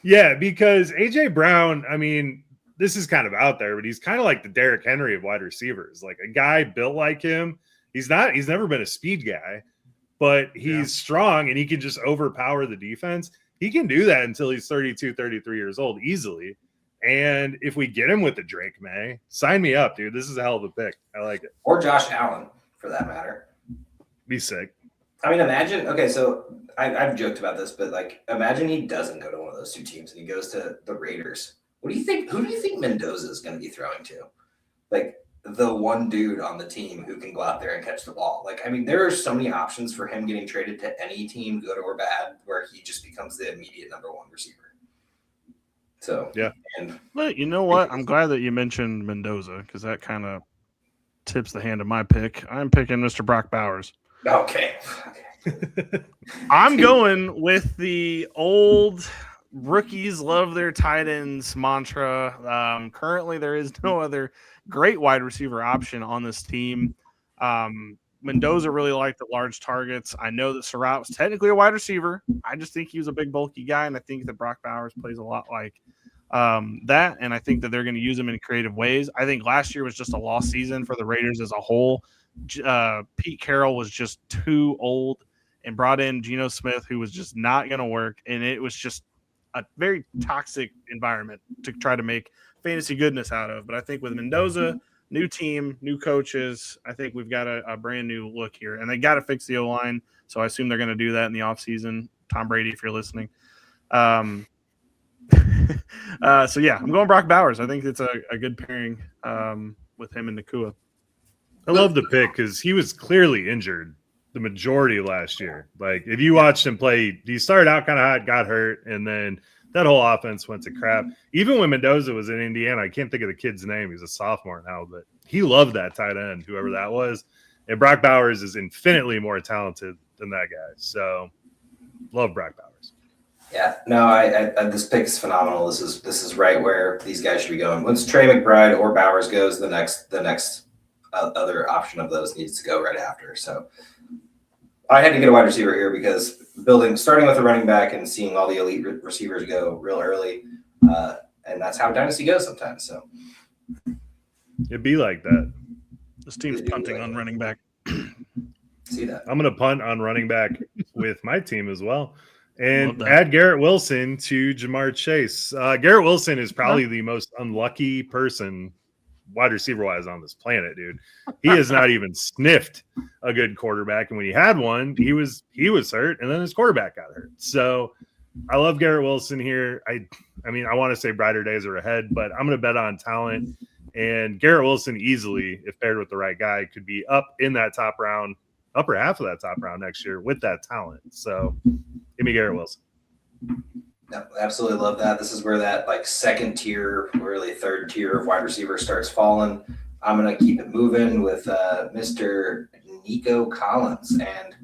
Yeah, because AJ Brown, I mean, this is kind of out there, but he's kind of like the Derrick Henry of wide receivers, like a guy built like him He's never been a speed guy, but he's strong and he can just overpower the defense. He can do that until he's 32, 33 years old easily. And if we get him with the Drake May, sign me up, dude. This is a hell of a pick. I like it. Or Josh Allen, for that matter. Be sick. I mean, imagine. Okay, so I've joked about this, but like, imagine he doesn't go to one of those two teams and he goes to the Raiders. What do you think? Who do you think Mendoza is going to be throwing to? Like the one dude on the team who can go out there and catch the ball. Like, I mean, there are so many options for him getting traded to any team, good or bad, where he just becomes the immediate number one receiver. So yeah. And but you know what? I'm glad that you mentioned Mendoza because that kind of tips the hand of my pick. I'm picking Mr. Brock Bowers. Okay. I'm going with the old rookies love their tight ends mantra. Currently, there is no other great wide receiver option on this team. Mendoza really liked the large targets. I know that Surratt was technically a wide receiver. I just think he was a big, bulky guy, and I think that Brock Bowers plays a lot like that, and I think that they're going to use him in creative ways. I think last year was just a lost season for the Raiders as a whole. Pete Carroll was just too old and brought in Geno Smith, who was just not going to work, and it was just a very toxic environment to try to make fantasy goodness out of. But I think with Mendoza, new team, new coaches, I think we've got a brand new look here, and they got to fix the O-line, so I assume they're going to do that in the offseason. Tom Brady, if you're listening. So yeah, I'm going Brock Bowers. I think it's a good pairing with him and Nakua. I love the pick because he was clearly injured the majority of last year. Like if you watched him play, he started out kind of hot, got hurt, and then that whole offense went to crap. Even when Mendoza was in Indiana, I can't think of the kid's name. He's a sophomore now, but he loved that tight end, whoever that was. And Brock Bowers is infinitely more talented than that guy. So love Brock Bowers. Yeah, no, I this pick is phenomenal. This is right where these guys should be going. Once Trey McBride or Bowers goes, the next other option of those needs to go right after. So I had to get a wide receiver here because starting with a running back and seeing all the elite receivers go real early, and that's how Dynasty goes sometimes. So it'd be like that. This team's punting on running back. See that? I'm going to punt on running back with my team as well. And add Garrett Wilson to Jamar Chase. Garrett Wilson is probably the most unlucky person wide receiver wise on this planet, dude. He has not even sniffed a good quarterback. And when he had one, he was hurt, and then his quarterback got hurt. So I love Garrett Wilson here. I mean, I want to say brighter days are ahead, but I'm going to bet on talent. And Garrett Wilson easily, if paired with the right guy, could be up in that top round, upper half of that top round next year with that talent. So give me Garrett Wilson. No, absolutely love that. This is where that like second tier, really third tier of wide receiver starts falling. I'm going to keep it moving with Mr. Nico Collins. And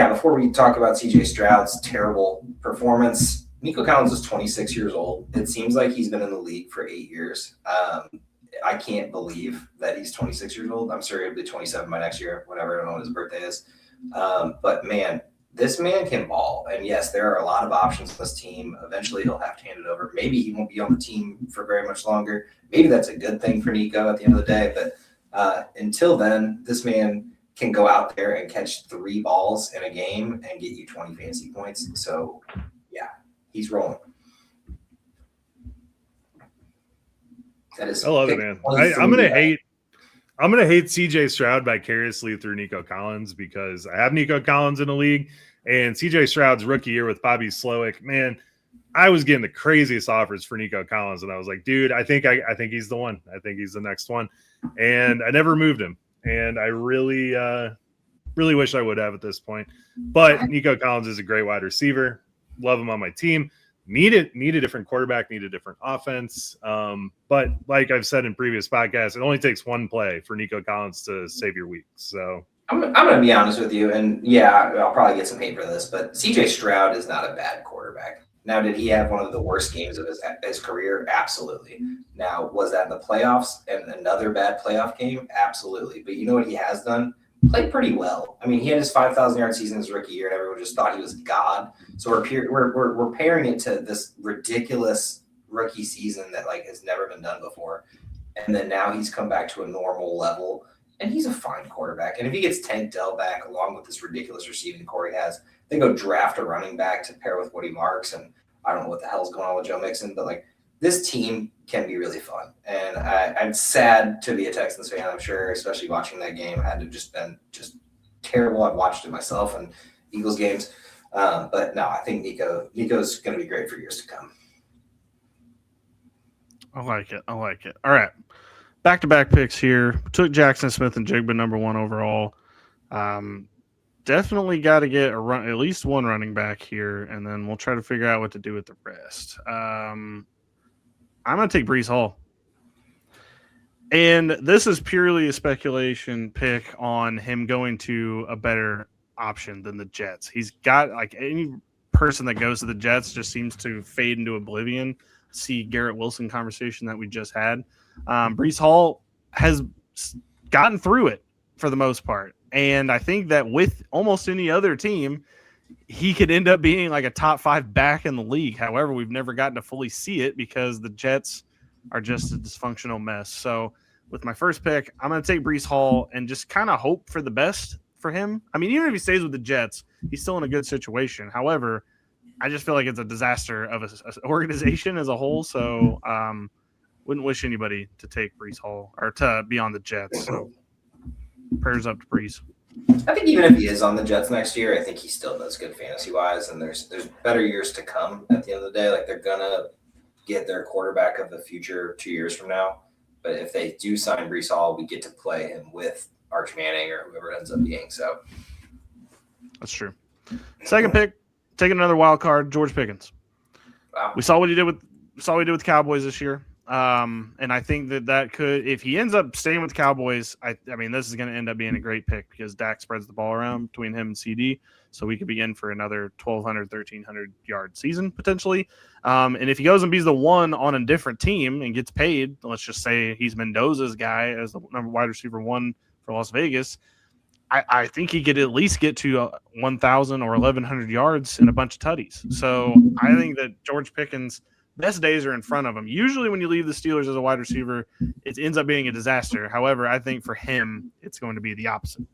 before we talk about CJ Stroud's terrible performance, Nico Collins is 26 years old. It seems like he's been in the league for 8 years. I can't believe that he's 26 years old. I'm sure he'll be 27 by next year, whatever. I don't know what his birthday is. But man, this man can ball. And yes, there are a lot of options on this team. Eventually he'll have to hand it over. Maybe he won't be on the team for very much longer. Maybe that's a good thing for Nico at the end of the day. But until then, this man can go out there and catch 3 balls in a game and get you 20 fantasy points. So yeah, he's rolling. I love it, man. I'm gonna hate CJ Stroud vicariously through Nico Collins because I have Nico Collins in the league, and CJ Stroud's rookie year with Bobby Slowick, man, I was getting the craziest offers for Nico Collins, and I was like, dude, I think he's the one. I think he's the next one, and I never moved him, and I really wish I would have at this point. But Nico Collins is a great wide receiver. Love him on my team. Need a different quarterback, need a different offense. But like I've said in previous podcasts, it only takes one play for Nico Collins to save your week. So I'm going to be honest with you, and yeah, I'll probably get some hate for this, but CJ Stroud is not a bad quarterback. Now, did he have one of the worst games of his career? Absolutely. Now, was that in the playoffs and another bad playoff game? Absolutely. But you know what he has done? Played pretty well. I mean, he had his 5,000-yard season his rookie year, and everyone just thought he was God. So we're pairing it to this ridiculous rookie season that like has never been done before, and then now he's come back to a normal level. and he's a fine quarterback. And if he gets Tank Dell back along with this ridiculous receiving core he has, they go draft a running back to pair with Woody Marks. And I don't know what the hell's going on with Joe Mixon, but like this team can be really fun. And I'm sad to be a Texans fan, I'm sure, especially watching that game. It had to just been just terrible. I've watched it myself and Eagles games. But no, I think Nico's going to be great for years to come. I like it. All right. Back-to-back picks here. Took Jackson Smith and Jigba number 1 overall. Definitely got to get at least one running back here, and then we'll try to figure out what to do with the rest. I'm going to take Breece Hall. And this is purely a speculation pick on him going to a better option than the Jets. He's got, like, any person that goes to the Jets just seems to fade into oblivion. See Garrett Wilson conversation that we just had. Breece Hall has gotten through it for the most part. And I think that with almost any other team, he could end up being like a top 5 back in the league. However, we've never gotten to fully see it because the Jets are just a dysfunctional mess. So with my first pick, I'm going to take Breece Hall and just kind of hope for the best for him. I mean, even if he stays with the Jets, he's still in a good situation. However, I just feel like it's a disaster of an organization as a whole. So wouldn't wish anybody to take Breece Hall or to be on the Jets. So prayers up to Breece. I think even if he is on the Jets next year, I think he still does good fantasy-wise, and there's better years to come at the end of the day. Like, they're going to get their quarterback of the future 2 years from now. But if they do sign Breece Hall, we get to play him with Arch Manning or whoever it ends up being. So that's true. Second pick, taking another wild card, George Pickens. Wow. We saw what he did with Cowboys this year. And I think that could, if he ends up staying with the Cowboys, I mean, this is going to end up being a great pick because Dak spreads the ball around between him and CD. So we could be in for another 1,200, 1,300 yard season potentially. And if he goes and be the one on a different team and gets paid, let's just say he's Mendoza's guy as the number wide receiver 1 for Las Vegas, I think he could at least get to 1,000 or 1,100 yards and a bunch of tutties. So I think that George Pickens' best days are in front of him. Usually when you leave the Steelers as a wide receiver, it ends up being a disaster. However, I think for him, it's going to be the opposite.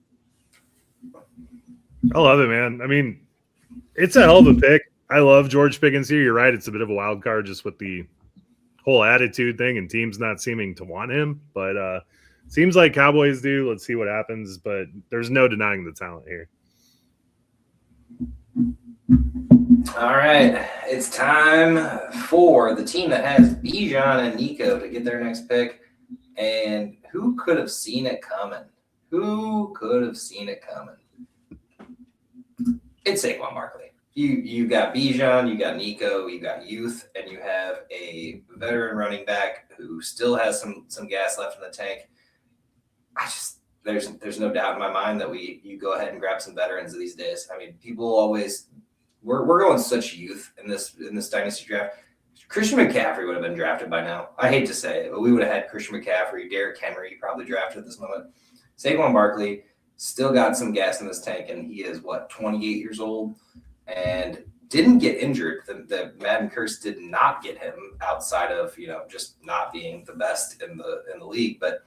I love it, man. I mean, it's a hell of a pick. I love George Pickens here. You're right. It's a bit of a wild card just with the whole attitude thing and teams not seeming to want him. But seems like Cowboys do. Let's see what happens. But there's no denying the talent here. all right, it's time for the team that has Bijan and Nico to get their next pick. And who could have seen it coming? It's Saquon Barkley. You got Bijan, you got Nico, you got youth, and you have a veteran running back who still has some gas left in the tank. There's no doubt in my mind that you go ahead and grab some veterans these days. I mean, people always we're going such youth in this dynasty draft. Christian McCaffrey would have been drafted by now. I hate to say it, but we would have had Christian McCaffrey, Derrick Henry probably drafted at this moment. Saquon Barkley still got some gas in this tank, and he is 28 years old and didn't get injured. The Madden curse did not get him outside of just not being the best in the league. But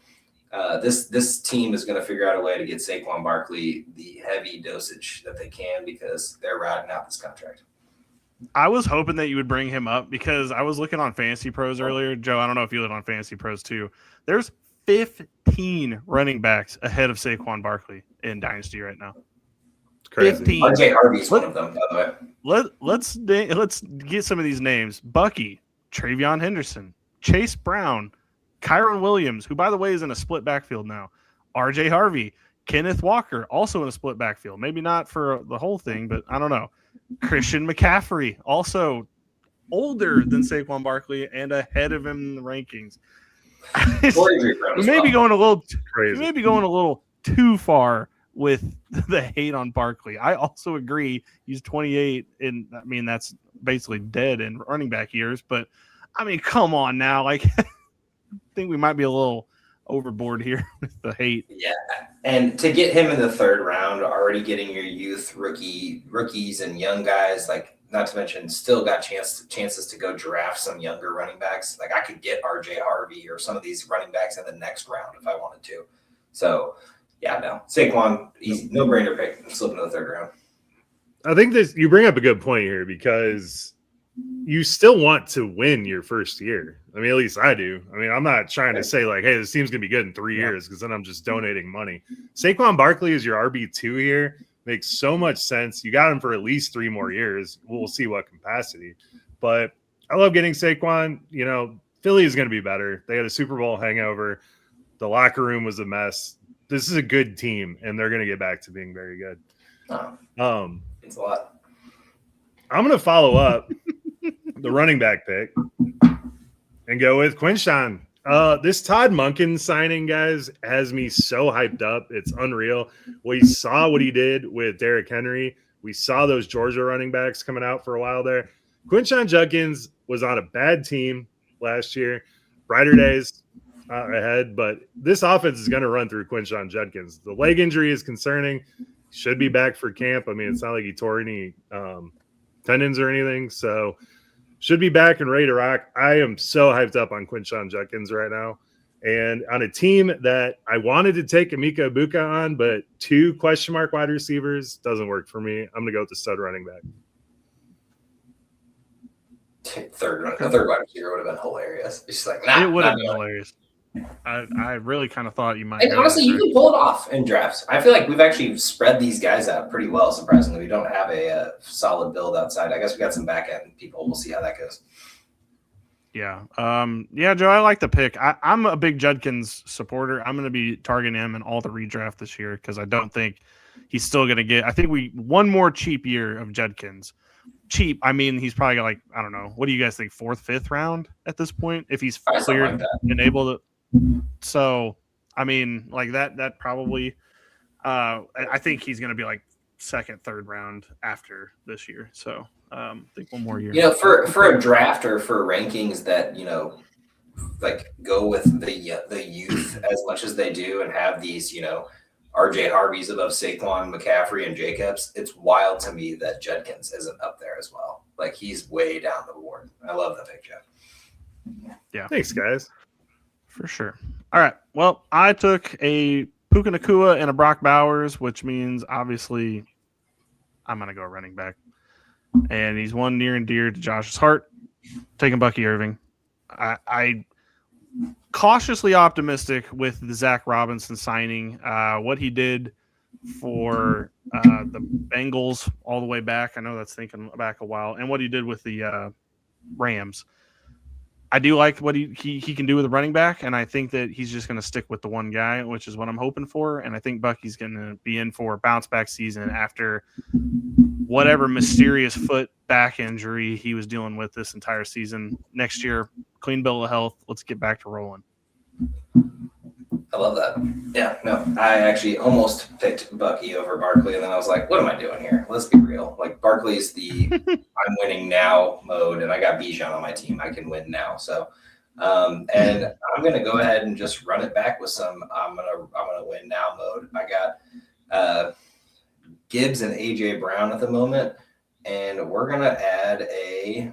this team is going to figure out a way to get Saquon Barkley the heavy dosage that they can because they're riding out this contract. I was hoping that you would bring him up because I was looking on Fantasy Pros earlier. Joe, I don't know if you live on Fantasy Pros too. There's 15 running backs ahead of Saquon Barkley in Dynasty right now. It's crazy. 15. RJ Harvey's one of them, by the way. Let's get some of these names. Bucky, Travion Henderson, Chase Brown, Kyron Williams, who, by the way, is in a split backfield now. RJ Harvey, Kenneth Walker, also in a split backfield. Maybe not for the whole thing, but I don't know. Christian McCaffrey, also older than Saquon Barkley and ahead of him in the rankings. You may be going a little too far with the hate on Barkley. I also agree he's 28, and I mean that's basically dead in running back years. But I mean, come on now, I think we might be a little overboard here with the hate. Yeah, and to get him in the third round, already getting your youth rookies and young guys, not to mention still got chances to go draft some younger running backs. I could get RJ Harvey or some of these running backs in the next round if I wanted to. So, yeah, no. Saquon, easy, no-brainer pick. Slip into the third round. I think you bring up a good point here because you still want to win your first year. I mean, at least I do. I mean, I'm not trying to say like, hey, this team's going to be good in 3 years because then I'm just donating money. Saquon Barkley is your RB2 here. Makes so much sense. You got him for at least 3 more years. We'll see what capacity. But I love getting Saquon. You know, Philly is going to be better. They had a Super Bowl hangover. The locker room was a mess. This is a good team, and they're going to get back to being very good. It's a lot. I'm going to follow up the running back pick and go with Quinshawn. This Todd Monken signing, guys, has me so hyped up. It's unreal. We saw what he did with Derrick Henry. We saw those Georgia running backs coming out for a while there. Quinshawn Judkins was on a bad team last year. Brighter days ahead, but this offense is going to run through Quinshawn Judkins. The leg injury is concerning. Should be back for camp. I mean, it's not like he tore any tendons or anything, so should be back and ready to rock. I am so hyped up on Quinshawn Judkins right now. And on a team that I wanted to take Emeka Ibuka on, but 2 question mark wide receivers doesn't work for me. I'm going to go with the stud running back. Third wide receiver would have been hilarious. It's just like, nah, it would have been hilarious. I really kind of thought you might. And honestly, you can pull it off in drafts. I feel like we've actually spread these guys out pretty well. Surprisingly, we don't have a solid build outside. I guess we got some back end people. We'll see how that goes. Yeah. Yeah, Joe, I like the pick. I'm a big Judkins supporter. I'm going to be targeting him in all the redraft this year because I don't think he's still going to get. I think one more cheap year of Judkins. Cheap. I mean, he's probably got like, I don't know. What do you guys think? 4th, 5th round at this point? If he's cleared and able to. So, I mean, like that probably. I think he's going to be like 2nd, 3rd round after this year. So, I think one more year. You know, for a draft or for rankings that, you know, like go with the youth as much as they do and have these, you know, RJ Harvey's above Saquon, McCaffrey, and Jacobs. It's wild to me that Judkins isn't up there as well. Like, he's way down the board. I love that pick, Jeff. Yeah. Thanks, guys. For sure. All right. Well, I took a Puka Nacua and a Brock Bowers, which means obviously I'm going to go running back. And he's one near and dear to Josh's heart. Taking Bucky Irving. I cautiously optimistic with the Zach Robinson signing. What he did for the Bengals all the way back. I know that's thinking back a while. And what he did with the Rams. I do like what he can do with a running back, and I think that he's just going to stick with the one guy, which is what I'm hoping for. And I think Bucky's going to be in for a bounce-back season after whatever mysterious foot back injury he was dealing with this entire season. Next year, clean bill of health. Let's get back to rolling. I love that. Yeah, no, I actually almost picked Bucky over Barkley, and then I was like, what am I doing here? Let's be real. Like, Barkley's the I'm winning now mode, and I got Bijan on my team. I can win now. So, and I'm going to go ahead and just run it back with some I'm gonna win now mode. I got Gibbs and AJ Brown at the moment, and we're going to add a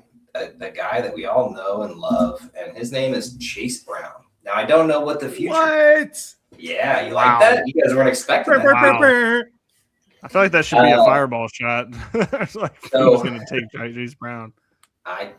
guy that we all know and love, and his name is Chase Brown. Now, I don't know what the future. What? Yeah, you like that? You guys weren't expecting that. Wow. I feel like that should be a fireball shot. Like, who's going to take Chase Brown?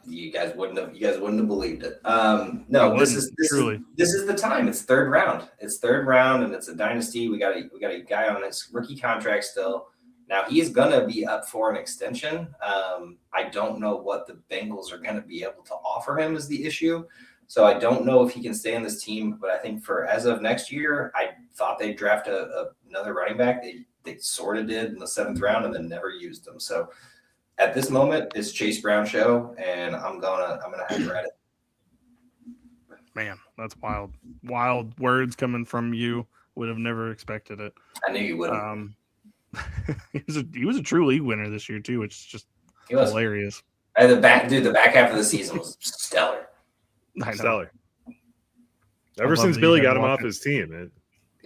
You guys wouldn't have believed it. No, this is the time. It's 3rd round. It's 3rd round, and it's a dynasty. We got a guy on his rookie contract still. Now he's gonna be up for an extension. I don't know what the Bengals are gonna be able to offer him is the issue. So I don't know if he can stay on this team, but I think for as of next year, I thought they'd draft another running back. They sort of did in the 7th round and then never used them. So at this moment, it's Chase Brown show, and I'm gonna have to read it. Man, that's wild. Wild words coming from you. Would have never expected it. I knew you wouldn't. He was a true league winner this year too, which is just hilarious. And the back half of the season was stellar. Stellar. Ever since Billy got him off his team,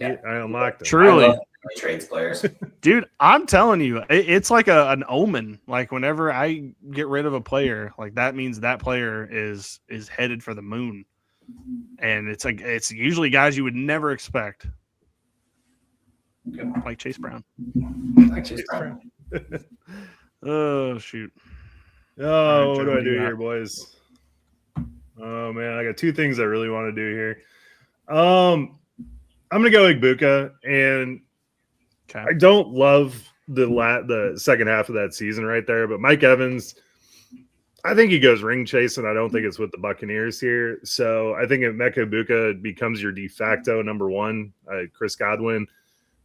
I unlocked him. Truly, trades players, dude. I'm telling you, it's like an omen. Like whenever I get rid of a player, like that means that player is headed for the moon, and it's usually guys you would never expect. Like Chase Brown. Like Chase Brown. Oh, shoot. Oh, right, what Joe, do what I do you do got? here, boys? Oh man, I got two things I really want to do here. I'm gonna go Ibuka, and Okay. I don't love the second half of that season right there, but Mike Evans, I think he goes ring chasing. I don't think it's with the Buccaneers here. So I think Emeka Ibuka becomes your de facto number one. Chris Godwin,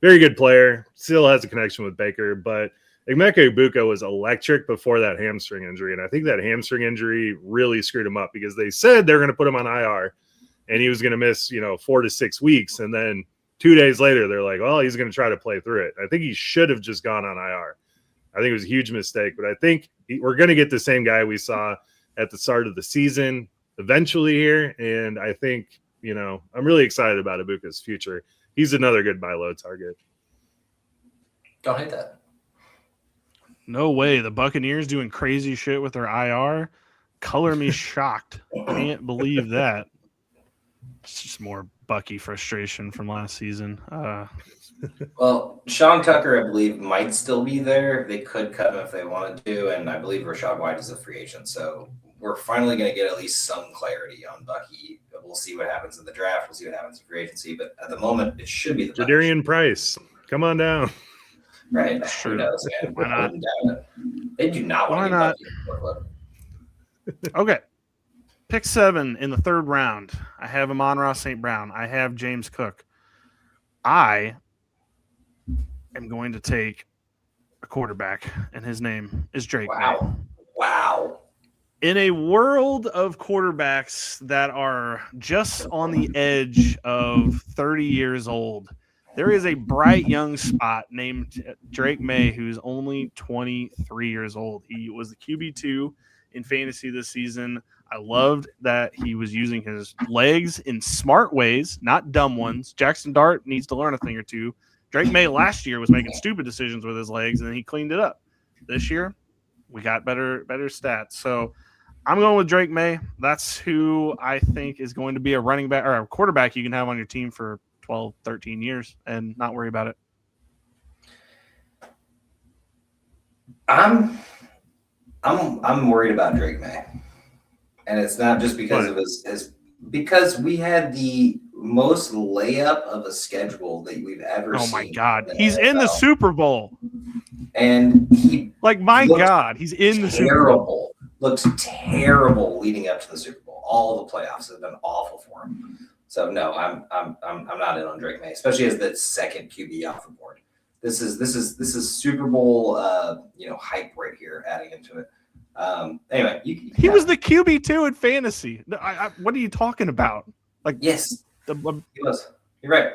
very good player, still has a connection with Baker, but Emeka Ibuka was electric before that hamstring injury. And I think that hamstring injury really screwed him up because they said they're going to put him on IR and he was going to miss, 4 to 6 weeks. And then 2 days later, they're like, well, he's going to try to play through it. I think he should have just gone on IR. I think it was a huge mistake, but I think we're going to get the same guy we saw at the start of the season eventually here. And I think, I'm really excited about Ibuka's future. He's another good buy low target. Don't hate that. No way. The Buccaneers doing crazy shit with their IR. Color me shocked. Can't believe that. It's just more Bucky frustration from last season. Well, Sean Tucker, I believe, might still be there. They could cut him if they wanted to, and I believe Rashad White is a free agent. So we're finally going to get at least some clarity on Bucky. We'll see what happens in the draft. We'll see what happens in free agency. But at the moment, it should be the Jadarian Price. Come on down. Right. Sure. Who knows, man? Why not? They do not want Why to get Bucky. Okay. Pick 7 in the 3rd round. I have Amon-Ra St. Brown. I have James Cook. I am going to take a quarterback, and his name is Drake May. Wow. In a world of quarterbacks that are just on the edge of 30 years old, there is a bright young spot named Drake May who's only 23 years old. He was the QB2 in fantasy this season. I loved that he was using his legs in smart ways, not dumb ones. Jackson Dart needs to learn a thing or two. Drake May last year was making stupid decisions with his legs, and he cleaned it up. This year, we got better stats. So I'm going with Drake May. That's who I think is going to be a running back or a quarterback you can have on your team for 12, 13 years and not worry about it. I'm worried about Drake May. And it's not just because of his because we had the most layup of a schedule that we've ever seen. Oh my God. He's in the Super Bowl. And he he's in the Super Bowl. Looks terrible leading up to the Super Bowl. All the playoffs have been awful for him. So no, I'm not in on Drake May, especially as the second QB off the board. This is Super Bowl hype right here adding into it. Anyway, he was the QB2 in fantasy. What are you talking about? Yes, he was. You're right.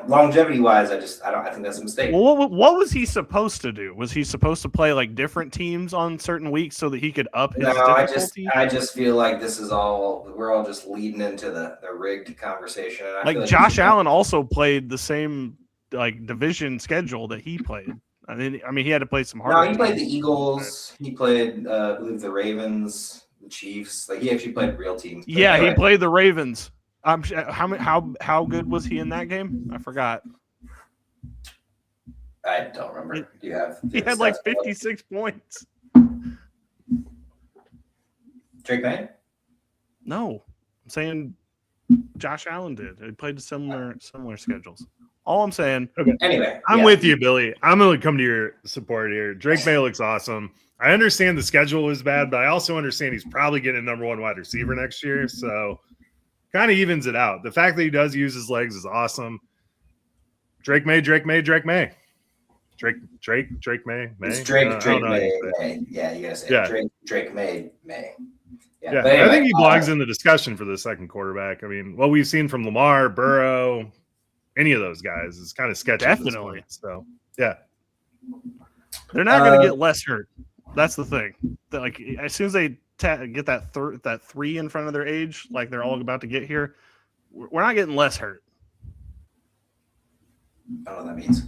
Longevity wise, I think that's a mistake. Well, what was he supposed to do? Was he supposed to play like different teams on certain weeks so that he could up his difficulty? I just feel like we're all just leading into the rigged conversation. And I feel like Josh Allen also played the same division schedule that he played. I mean, he had to play some hard. No, he played the Eagles. He played, I believe, the Ravens, the Chiefs. He actually played real teams. Yeah, anyway. He played the Ravens. How good was he in that game? I forgot. I don't remember. He had like 56 points. Drake May? No, I'm saying Josh Allen did. He played similar schedules. All I'm saying. Okay. Anyway, I'm with you, Billy. I'm going to come to your support here. Drake May looks awesome. I understand the schedule is bad, but I also understand he's probably getting a number one wide receiver next year. So kind of evens it out. The fact that he does use his legs is awesome. Drake May. It's Drake May. Yeah, you gotta say Drake May. Yeah, anyway, I think he belongs in the discussion for the second quarterback. I mean, what we've seen from Lamar, Burrow, any of those guys is kind of sketchy. Definitely. So, yeah. They're not going to get less hurt. That's the thing. As soon as they get that 3 in front of their age, like they're all about to get here, we're not getting less hurt. I don't know what that means.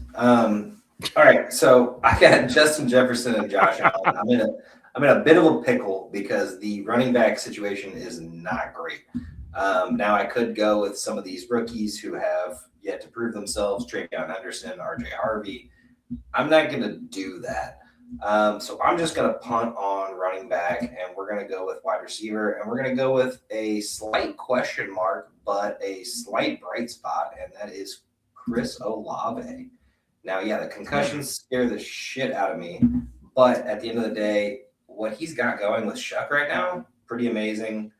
All right, so I got Justin Jefferson and Josh Allen. I'm in a bit of a pickle because the running back situation is not great. Now I could go with some of these rookies who have yet to prove themselves. Travion Henderson, RJ Harvey. I'm not going to do that. So I'm just going to punt on running back, and we're going to go with wide receiver, and we're going to go with a slight question mark, but a slight bright spot, and that is Chris Olave. Now, yeah, the concussions scare the shit out of me, but at the end of the day, what he's got going with Shuck right now, pretty amazing,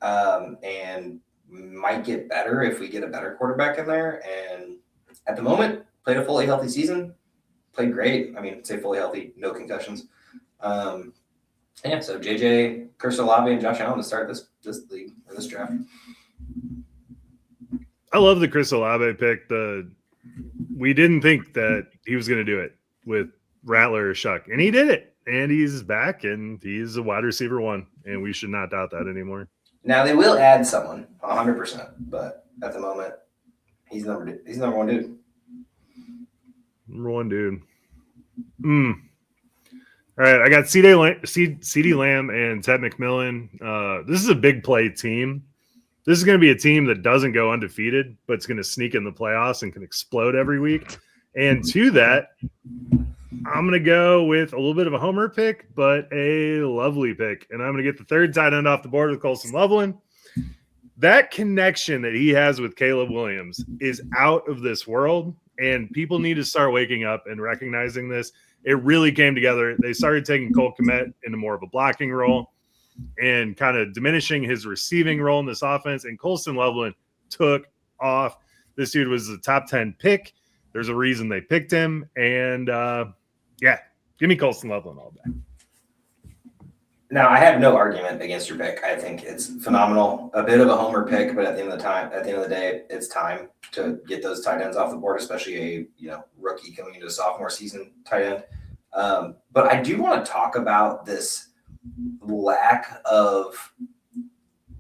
and might get better if we get a better quarterback in there. And at the moment, played a fully healthy season, played great. I mean, say fully healthy, no concussions. Yeah, so JJ, Chris Olave, and Josh Allen to start this league or this draft. I love the Chris Olave pick. We didn't think that he was going to do it with Rattler or Shuck, and he did it. And he's back, and he's a wide receiver 1, and we should not doubt that anymore. Now they will add someone, 100%, but at the moment, he's number 1 dude. Number 1 dude. All right, I got CeeDee Lamb and Ted McMillan. This is a big play team. This is going to be a team that doesn't go undefeated, but it's going to sneak in the playoffs and can explode every week. And to that, I'm going to go with a little bit of a homer pick, but a lovely pick. And I'm going to get the third tight end off the board with Colson Loveland. That connection that he has with Caleb Williams is out of this world, and people need to start waking up and recognizing this. It really came together. They started taking Cole Kmet into more of a blocking role and kind of diminishing his receiving role in this offense, and Colson Loveland took off. This dude was a top 10 pick. There's a reason they picked him, and yeah, give me Colson Loveland all day. Now, I have no argument against your pick. I think it's phenomenal. A bit of a homer pick, but at the end of the day, it's time to get those tight ends off the board, especially a rookie coming into a sophomore season tight end. But I do want to talk about this lack of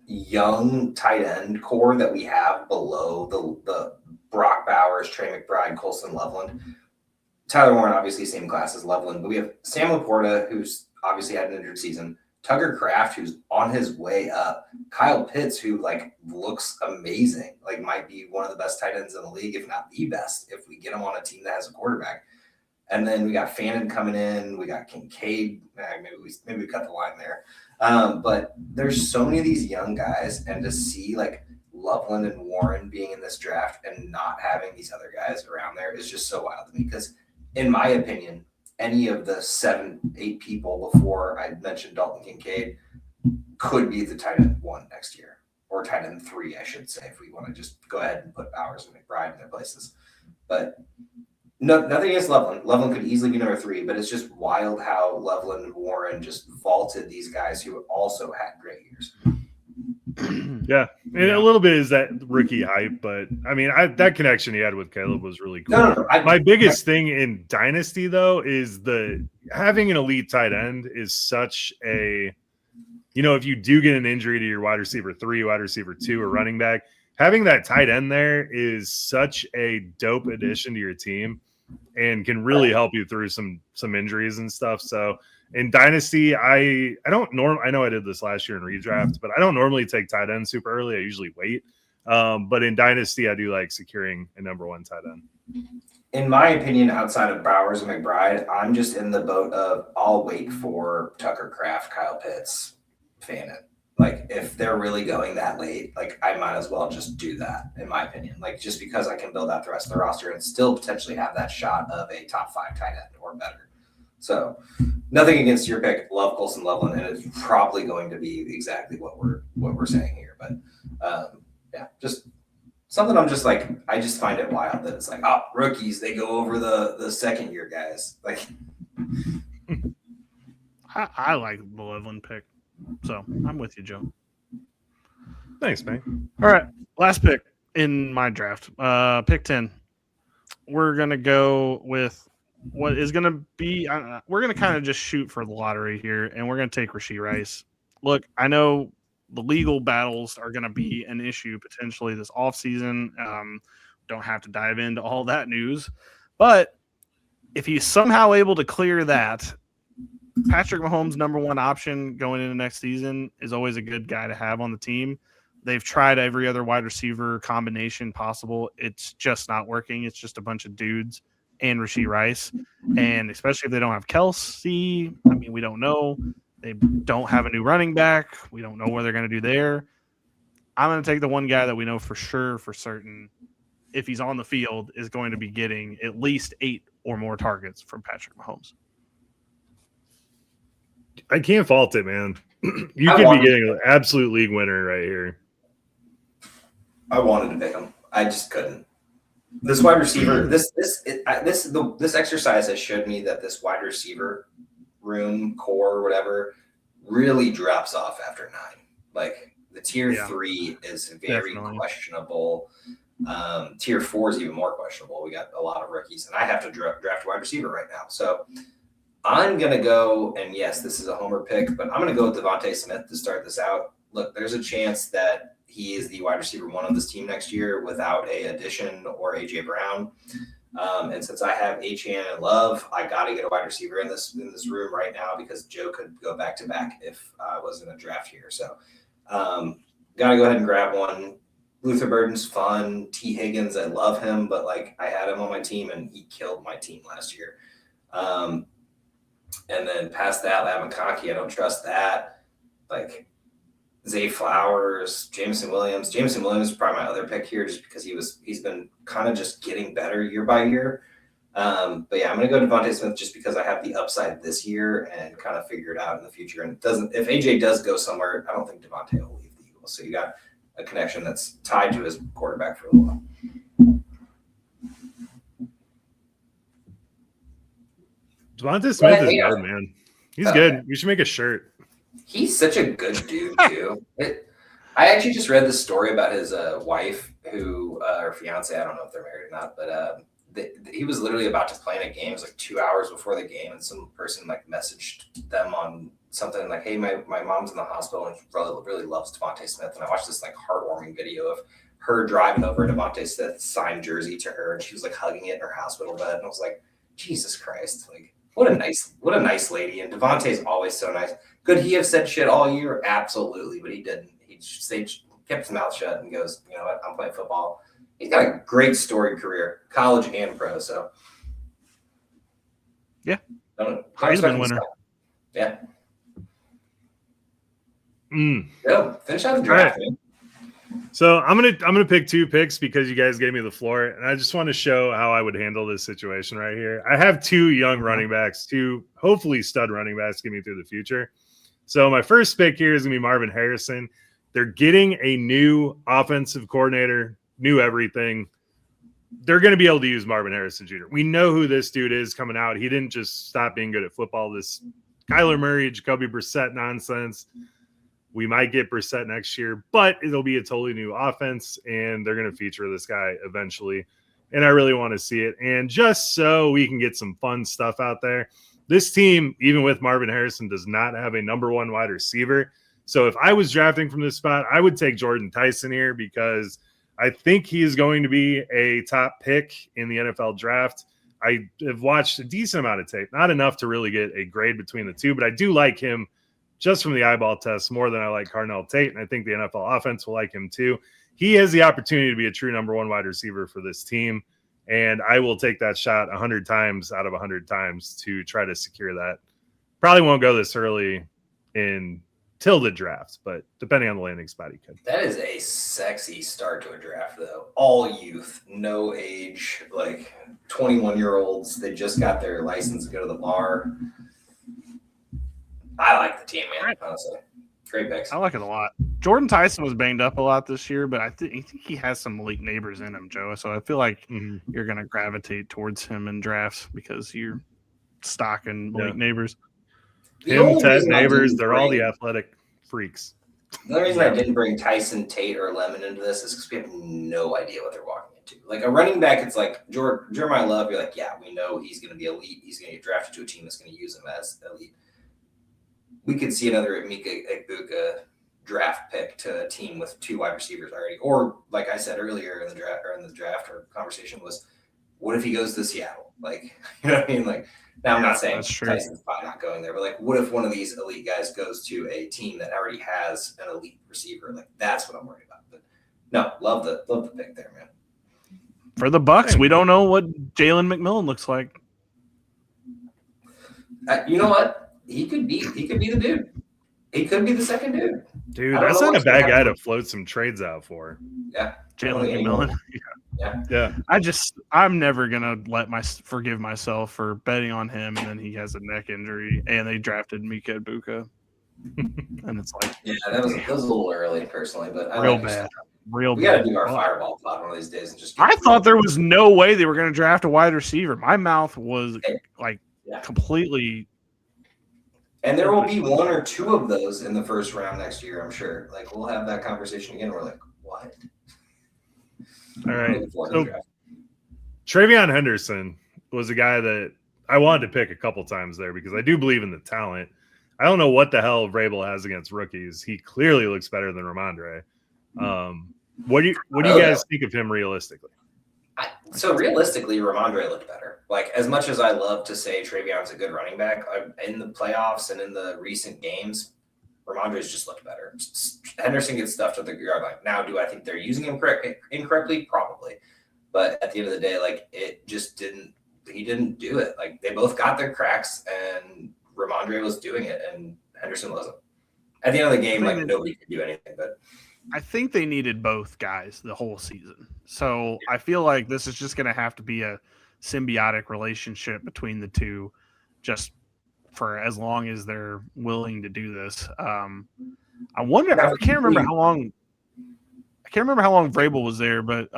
young tight end core that we have below the Brock Bowers, Trey McBride, Colson Loveland. Tyler Warren, obviously same class as Loveland, but we have Sam Laporta, who's obviously had an injured season, Tucker Kraft, who's on his way up, Kyle Pitts, who looks amazing, might be one of the best tight ends in the league, if not the best, if we get him on a team that has a quarterback. And then we got Fannin coming in, we got Kincaid, maybe we cut the line there. But there's so many of these young guys, and to see Loveland and Warren being in this draft and not having these other guys around there is just so wild to me, because in my opinion, any of the 7-8 people before I mentioned Dalton Kincaid could be the tight end 1 next year, or tight end 3, I should say, if we want to just go ahead and put Bowers and McBride in their places. But nothing against Loveland. Loveland could easily be number 3, but it's just wild how Loveland and Warren just vaulted these guys who also had great years. Yeah, and a little bit is that rookie hype, but I mean, that connection he had with Caleb was really cool. No, my biggest thing in Dynasty, though, is having an elite tight end is such a, if you do get an injury to your wide receiver 3, wide receiver 2, or running back, having that tight end there is such a dope addition to your team and can really help you through some injuries and stuff. So in Dynasty, I know I did this last year in redraft, but I don't normally take tight end super early. I usually wait. But in Dynasty, I do like securing a number 1 tight end. In my opinion, outside of Bowers and McBride, I'm just in the boat of I'll wait for Tucker Kraft, Kyle Pitts, Fannin. If they're really going that late, I might as well just do that, in my opinion. Just because I can build out the rest of the roster and still potentially have that shot of a top 5 tight end or better. So nothing against your pick. Love Colson Loveland, and it's probably going to be exactly what we're saying here. But yeah, just something I'm just I just find it wild that it's rookies, they go over the second year guys. I like the Loveland pick. So I'm with you, Joe. Thanks, man. All right. Last pick in my draft. Pick 10. We're going to go with what is going to be we're going to kind of just shoot for the lottery here, and we're going to take Rashee Rice. Look, I know the legal battles are going to be an issue potentially this offseason. Don't have to dive into all that news. But if he's somehow able to clear that, Patrick Mahomes' number 1 option going into next season is always a good guy to have on the team. They've tried every other wide receiver combination possible. It's just not working. It's just a bunch of dudes and Rashee Rice. And especially if they don't have Kelsey, I mean, we don't know. They don't have a new running back. We don't know what they're going to do there. I'm going to take the one guy that we know for sure, for certain, if he's on the field, is going to be getting at least 8 or more targets from Patrick Mahomes. I can't fault it, man. You could be getting an absolute league winner right here. I wanted to pick him. I just couldn't. This wide receiver, this exercise has showed me that this wide receiver room, core, whatever, really drops off after 9. Like the tier 3 is very questionable. Tier 4 is even more questionable. We got a lot of rookies, and I have to draft a wide receiver right now. So I'm going to go, and yes, this is a homer pick, but I'm going to go with Devontae Smith to start this out. Look, there's a chance that he is the wide receiver 1 of this team next year without a addition or A.J. Brown. And since I have Achane and Love, I got to get a wide receiver in this room right now because Joe could go back-to-back if I was in a draft here. So got to go ahead and grab one. Luther Burden's fun. T. Higgins, I love him, but like I had him on my team and he killed my team last year. And then past that, Lav McConkey, I don't trust that. Like Zay Flowers, Jameson Williams. Jameson Williams is probably my other pick here just because he's been kind of just getting better year by year. But yeah, I'm going to go Devontae Smith just because I have the upside this year and kind of figure it out in the future. And if AJ does go somewhere, I don't think Devontae will leave the Eagles. So you got a connection that's tied to his quarterback for a little while. Devontae Smith is good, man. He's good. You should make a shirt. He's such a good dude, too. I actually just read this story about his wife or fiance. I don't know if they're married or not, but he was literally about to play in a game. It was like 2 hours before the game, and some person like messaged them on something like, "Hey, my mom's in the hospital and really loves Devontae Smith." And I watched this like heartwarming video of her driving over Devontae Smith's signed jersey to her, and she was like hugging it in her hospital bed. And I was like, Jesus Christ, like what a nice lady. And Devontae's always so nice. Could he have said shit all year? Absolutely, but he didn't. He kept his mouth shut and goes, you know what, I'm playing football. He's got a great storied career, college and pro. So yeah, Heisman winner. Yeah. Go finish out the draft. Right. So I'm gonna pick 2 picks because you guys gave me the floor, and I just want to show how I would handle this situation right here. I have 2 young running backs, 2 hopefully stud running backs, get me through the future. So my first pick here is gonna be Marvin Harrison. They're getting a new offensive coordinator, new everything. They're going to be able to use Marvin Harrison Jr. We know who this dude is coming out. He didn't just stop being good at football. This Kyler Murray, Jacoby Brissett nonsense. We might get Brissett next year, but it'll be a totally new offense, and they're going to feature this guy eventually. And I really want to see it. And just so we can get some fun stuff out there, this team, even with Marvin Harrison, does not have a number 1 wide receiver. So if I was drafting from this spot, I would take Jordan Tyson here because I think he is going to be a top pick in the NFL draft. I have watched a decent amount of tape, not enough to really get a grade between the two, but I do like him just from the eyeball test more than I like Carnell Tate, and I think the NFL offense will like him too. He has the opportunity to be a true number 1 wide receiver for this team, and I will take that shot 100 times out of 100 times to try to secure that. Probably won't go this early till the draft, but depending on the landing spot, he could. That is a sexy start to a draft, though. All youth, no age, like 21-year-olds. They just got their license to go to the bar. I like the team, man, honestly. Great picks. I like it a lot. Jordan Tyson was banged up a lot this year, but I think he has some Malik Neighbors in him, Joe. So I feel like you're going to gravitate towards him in drafts because you're stocking Malik Neighbors. Him, Ted, Neighbors, they're all the athletic freaks. The only reason I didn't bring Tyson, Tate, or Lemon into this is because we have no idea what they're walking into. Like a running back, it's like Jeremiah Love, you're like, yeah, we know he's going to be elite. He's going to get drafted to a team that's going to use him as elite. We could see another Mika Egbuka draft pick to a team with 2 wide receivers already. Or, like I said earlier in the draft or conversation was, what if he goes to Seattle? Like, you know what I mean? Like, now I'm not saying Tyson's probably not going there, but like, what if one of these elite guys goes to a team that already has an elite receiver? Like, that's what I'm worried about. No, love the pick there, man. For the Bucks, we don't know what Jalen McMillan looks like. You know what? He could be the dude. He could be the second dude. Dude, that's not a bad guy to float some trades out for. Yeah, Jalen McMillan. Yeah. I'm never gonna forgive myself for betting on him, and then he has a neck injury, and they drafted Mika Ibuka, and it's like, yeah, that was a little early, personally, but I real bad. We got to do our fireball pod one of these days and just. I thought there was no way they were going to draft a wide receiver. My mouth was completely. And there will be one or two of those in the first round next year, I'm sure. Like, we'll have that conversation again. We're like, what? All right. So, Travion Henderson was a guy that I wanted to pick a couple times there because I do believe in the talent. I don't know what the hell Vrabel has against rookies. He clearly looks better than Ramondre. What do you guys think of him realistically? So realistically, Ramondre looked better. Like, as much as I love to say Travion's a good running back, in the playoffs and in the recent games, Ramondre's just looked better. Henderson gets stuffed at the yard line. Now, do I think they're using him incorrectly? Probably. But at the end of the day, like, it just didn't – he didn't do it. Like, they both got their cracks, and Ramondre was doing it, and Henderson wasn't. At the end of the game, like, nobody could do anything. But I think they needed both guys the whole season. So I feel like this is just going to have to be a symbiotic relationship between the two just for as long as they're willing to do this. I wonder – I can't remember how long Vrabel was there, but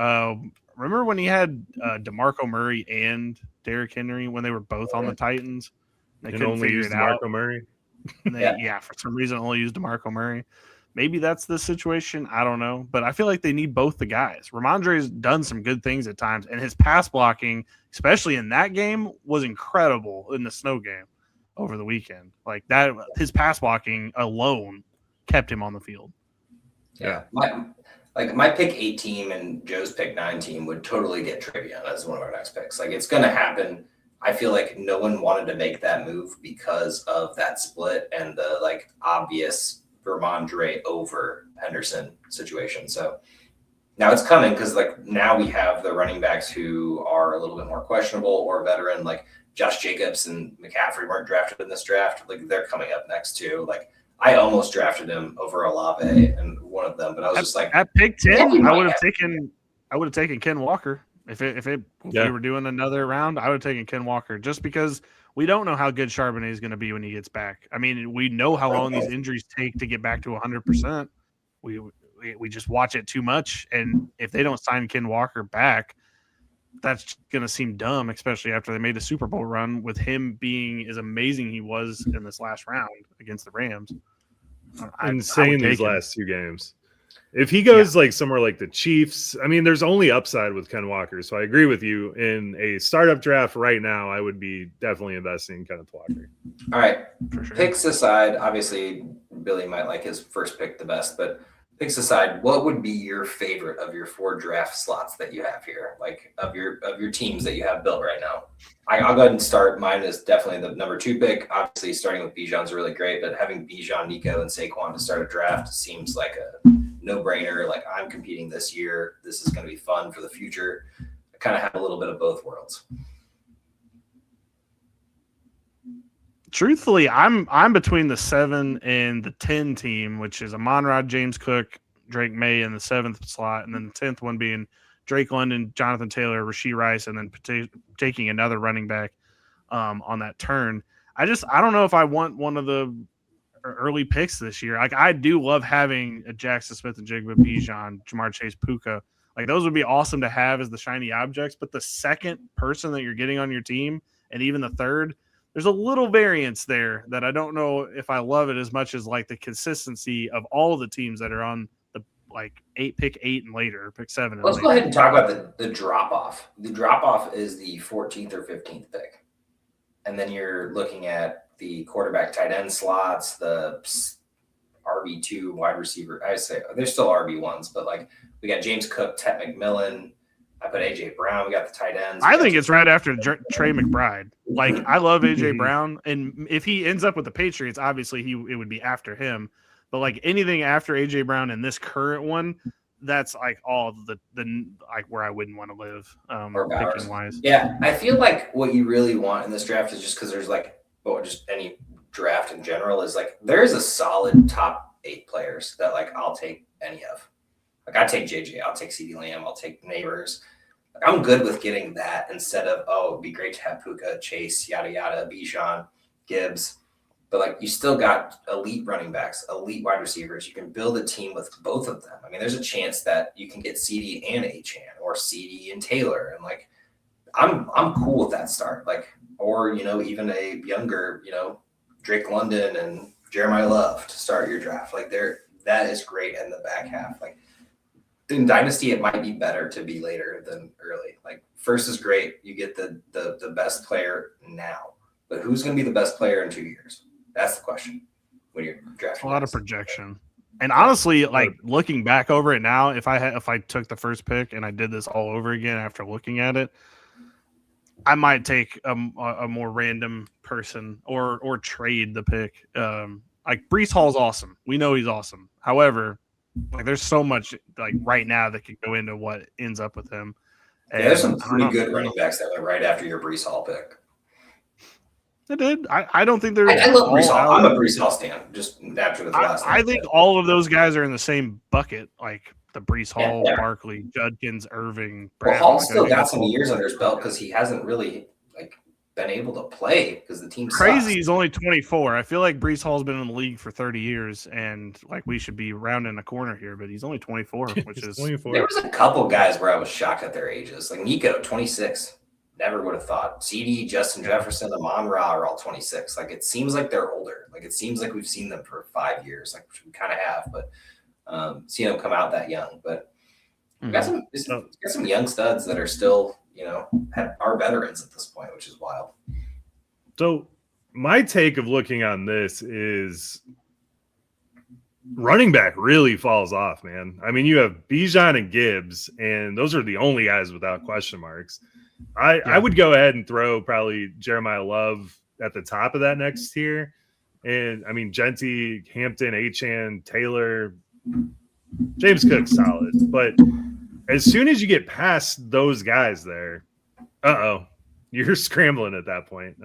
remember when he had DeMarco Murray and Derrick Henry when they were both on the Titans? They couldn't only figure use it out. DeMarco Murray? For some reason only used DeMarco Murray. Maybe that's the situation. I don't know. But I feel like they need both the guys. Ramondre's done some good things at times, and his pass blocking, especially in that game, was incredible in the snow game over the weekend. Like that, his pass blocking alone kept him on the field. Yeah. My pick 8 team and Joe's pick 9 team would totally get Travion as one of our next picks. Like, it's going to happen. I feel like no one wanted to make that move because of that split and the like obvious Ramondre over Henderson situation. So now it's coming because like now we have the running backs who are a little bit more questionable or veteran, like Josh Jacobs and McCaffrey weren't drafted in this draft. Like, they're coming up next too. Like, I almost drafted him over Olave and one of them, but I was just like, at pick 10, I would have taken Ken Walker. If we were doing another round, I would have taken Ken Walker just because we don't know how good Charbonnet is going to be when he gets back. I mean, we know how long these injuries take to get back to 100%. We just watch it too much, and if they don't sign Ken Walker back, that's going to seem dumb, especially after they made the Super Bowl run with him being as amazing he was in this last round against the Rams. Insane these last 2 games. If he goes like somewhere like the Chiefs, I mean, there's only upside with Ken Walker. So I agree with you. In a startup draft right now, I would be definitely investing in Kenneth Walker. All right. For sure. Picks aside, obviously Billy might like his first pick the best, but picks aside, what would be your favorite of your 4 draft slots that you have here? Like of your teams that you have built right now? I'll go ahead and start. Mine is definitely the number 2 pick. Obviously, starting with Bijan's really great, but having Bijan, Nico, and Saquon to start a draft seems like a no-brainer. Like, I'm competing this year. This is going to be fun for the future. I kind of have a little bit of both worlds. Truthfully, I'm between the 7 and the 10 team, which is Amon-Ra, James Cook, Drake May in the 7th slot, and then the 10th one being Drake London, Jonathan Taylor, Rashee Rice, and then taking another running back on that turn. I don't know if I want one of the early picks this year. Like, I do love having a Jackson Smith-Njigba, Bijan, Jamar Chase, Puka. Like, those would be awesome to have as the shiny objects. But the second person that you're getting on your team, and even the third, there's a little variance there that I don't know if I love it as much as like the consistency of all of the teams that are on the like pick 8 and later, pick 7. And Let's later. go ahead and talk about the drop off. The drop off is the 14th or 15th pick, and then you're looking at the quarterback, tight end slots, the RB2 wide receiver. I say there's still RB1s, but like we got James Cook, Ted McMillan. I put AJ Brown. We got the tight ends. I think it's right after Trey McBride. Like, I love AJ Brown, and if he ends up with the Patriots, obviously it would be after him. But like anything after AJ Brown in this current one, that's like all the like where I wouldn't want to live. Or Bowers. Picking wise. Yeah, I feel like what you really want in this draft is just because there's like, or just any draft in general is like there's a solid top 8 players that like I'll take any of. Like I take JJ, I'll take CeeDee Lamb, I'll take Neighbors. Like, I'm good with getting that instead of it'd be great to have Puka, Chase, yada yada, Bijan, Gibbs. But like you still got elite running backs, elite wide receivers. You can build a team with both of them. I mean, there's a chance that you can get CD and Achane or CD and Taylor, and like I'm cool with that start. Like, or even a younger, Drake London and Jeremiah Love to start your draft. Like that is great in the back half. Like in Dynasty, it might be better to be later than early. Like first is great. You get the best player now, but who's going to be the best player in 2 years? That's the question when you're drafting. A lot of projection. And honestly, like looking back over it now, if I took the first pick and I did this all over again after looking at it, I might take a more random person or trade the pick. Like Breece Hall's awesome. We know he's awesome. However, like there's so much like right now that could go into what ends up with him. And there's some pretty good running backs that went right after your Breece Hall pick. It did. I don't think they're. I love Breece Hall. I'm a Breece Hall stan. Just after the last. I think all of those guys are in the same bucket. Like the Breece Hall, Barkley, Judkins, Irving. Brown. Well, Hall still got some years under his belt because he hasn't really like been able to play because the team's crazy. He's only 24. I feel like Breece Hall's been in the league for 30 years, and like we should be rounding a corner here, but he's only 24, which is 24. There was a couple guys where I was shocked at their ages, like Nico, 26. Never would have thought. CD, Justin Jefferson, Amon-Ra are all 26. Like it seems like they're older. Like it seems like we've seen them for 5 years, like we kind of have, but seeing them come out that young. But we got some young studs that are still, are veterans at this point, which is wild. So my take of looking on this is running back really falls off, man. I mean, you have Bijan and Gibbs, and those are the only guys without question marks. I would go ahead and throw probably Jeremiah Love at the top of that next tier. And I mean, Genty, Hampton, Achane, Taylor, James Cook's solid. But as soon as you get past those guys there, you're scrambling at that point.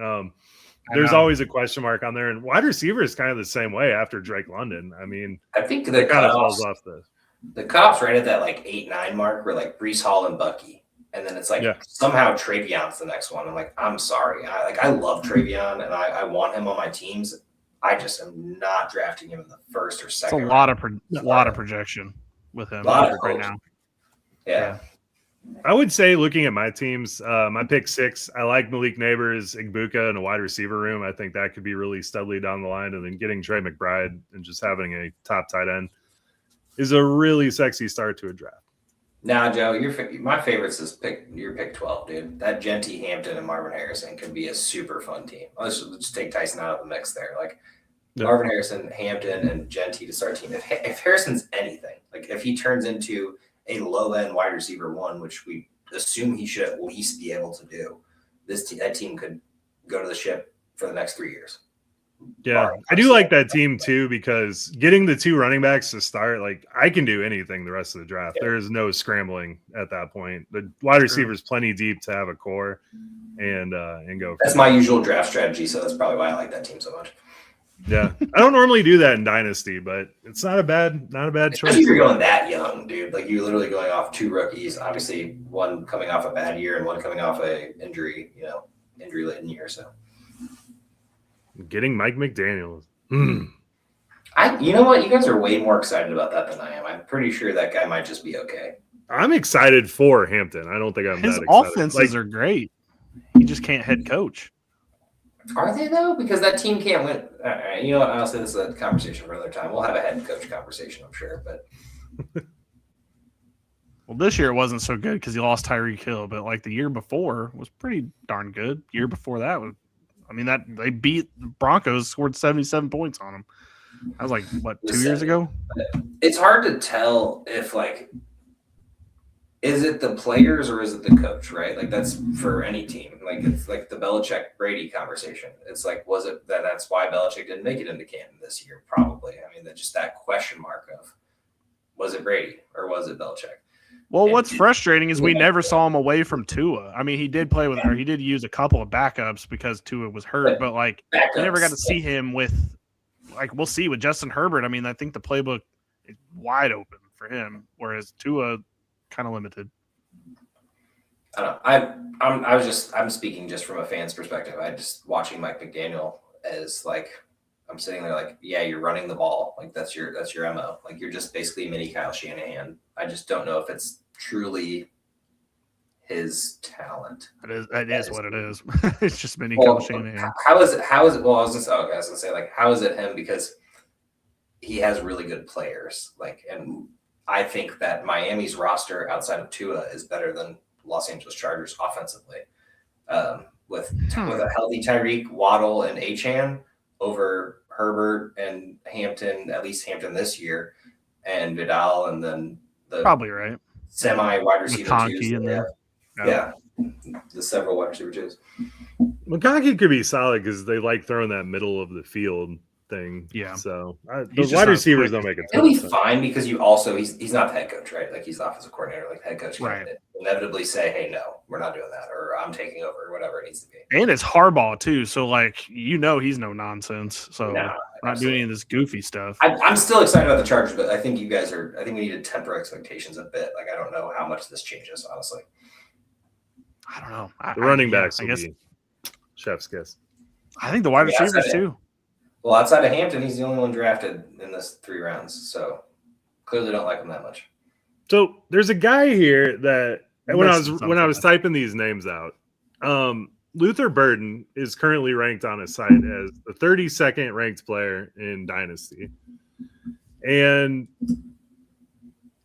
There's always a question mark on there. And wide receiver is kind of the same way after Drake London. I mean, I think the kind of falls off the cutoffs right at that like 8-9 mark were like Breece Hall and Bucky. And then it's like somehow Travion's the next one. I'm like, I'm sorry. I love Travion and I want him on my teams. I just am not drafting him in the first or second. It's a lot of projection with him right now. Yeah. I would say looking at my teams, my pick 6, I like Malik Neighbors, Igbuka, and a wide receiver room. I think that could be really studly down the line. And then getting Trey McBride and just having a top tight end is a really sexy start to a draft. Nah, Joe, my favorites is your pick 12, dude. That Genty, Hampton, and Marvin Harrison could be a super fun team. Let's just take Tyson out of the mix there. Like Marvin Harrison, Hampton, and Genty to start a team. If Harrison's anything, like if he turns into a low-end wide receiver 1, which we assume he should at least be able to do, that team could go to the ship for the next 3 years. Yeah, I do like that team too because getting the 2 running backs to start, like I can do anything the rest of the draft. There is no scrambling at that point. The wide receiver is plenty deep to have a core and go. That's my usual draft strategy, so that's probably why I like that team so much. Yeah, I don't normally do that in Dynasty, but it's not a bad choice. If you're going that young, dude, like you're literally going off 2 rookies. Obviously, one coming off a bad year and one coming off a injury-laden year. So. Getting Mike McDaniel. You know what? You guys are way more excited about that than I am. I'm pretty sure that guy might just be okay. I'm excited for Hampton. I don't think I'm His that excited. Offenses are great. He just can't head coach. Are they though? Because that team can't win. You know what? I'll say this is a conversation for another time. We'll have a head coach conversation, I'm sure. But well, this year it wasn't so good because he lost Tyreek Hill, but like the year before was pretty darn good. Year before that was. I mean, that they beat the Broncos, scored 77 points on them. That was like, what, 2 years ago? It's hard to tell if, like, is it the players or is it the coach, right? Like, that's for any team. Like, it's like the Belichick-Brady conversation. It's like, was it that's why Belichick didn't make it into Canton this year? Probably. I mean, just that question mark of, was it Brady or was it Belichick? Well, what's frustrating is we never saw him away from Tua. I mean, he did use a couple of backups because Tua was hurt, but like we never got to see him with, like, we'll see with Justin Herbert. I mean, I think the playbook is wide open for him, whereas Tua kind of limited. I don't know. I'm speaking just from a fan's perspective. I just watching Mike McDaniel as like, I'm sitting there like, yeah, you're running the ball. Like that's your MO. Like you're just basically mini Kyle Shanahan. I just don't know if it's truly his talent. That is what it is. It's just mini Kyle Shanahan. How is it? Well, I was gonna say like, how is it him? Because he has really good players. Like, and I think that Miami's roster outside of Tua is better than Los Angeles Chargers offensively. With a healthy Tyreek, Waddle, and Achane over Herbert and Hampton, at least Hampton this year, and Vidal, and then the probably right semi wide receiver twos. Yeah, the several wide receiver twos. McConkey could be solid because they like throwing that middle of the field thing. Yeah. So those wide receivers don't make it. He'll be fine because you also he's not the head coach, right? Like he's the offensive coordinator. Like the head coach can inevitably say, "Hey, no, we're not doing that," or "I'm taking over," or whatever it needs to be. And it's Harbaugh too, so like he's no nonsense. So not doing any of this goofy stuff. I'm still excited about the Chargers, but I think you guys are. I think we need to temper expectations a bit. Like I don't know how much this changes, honestly. I don't know. The running backs, I guess. Chef's kiss. I think the wide receivers too. Well, outside of Hampton, he's the only one drafted in this 3 rounds, so clearly don't like him that much. So there's a guy here that when I was typing these names out, Luther Burden is currently ranked on his site as the 32nd ranked player in Dynasty, and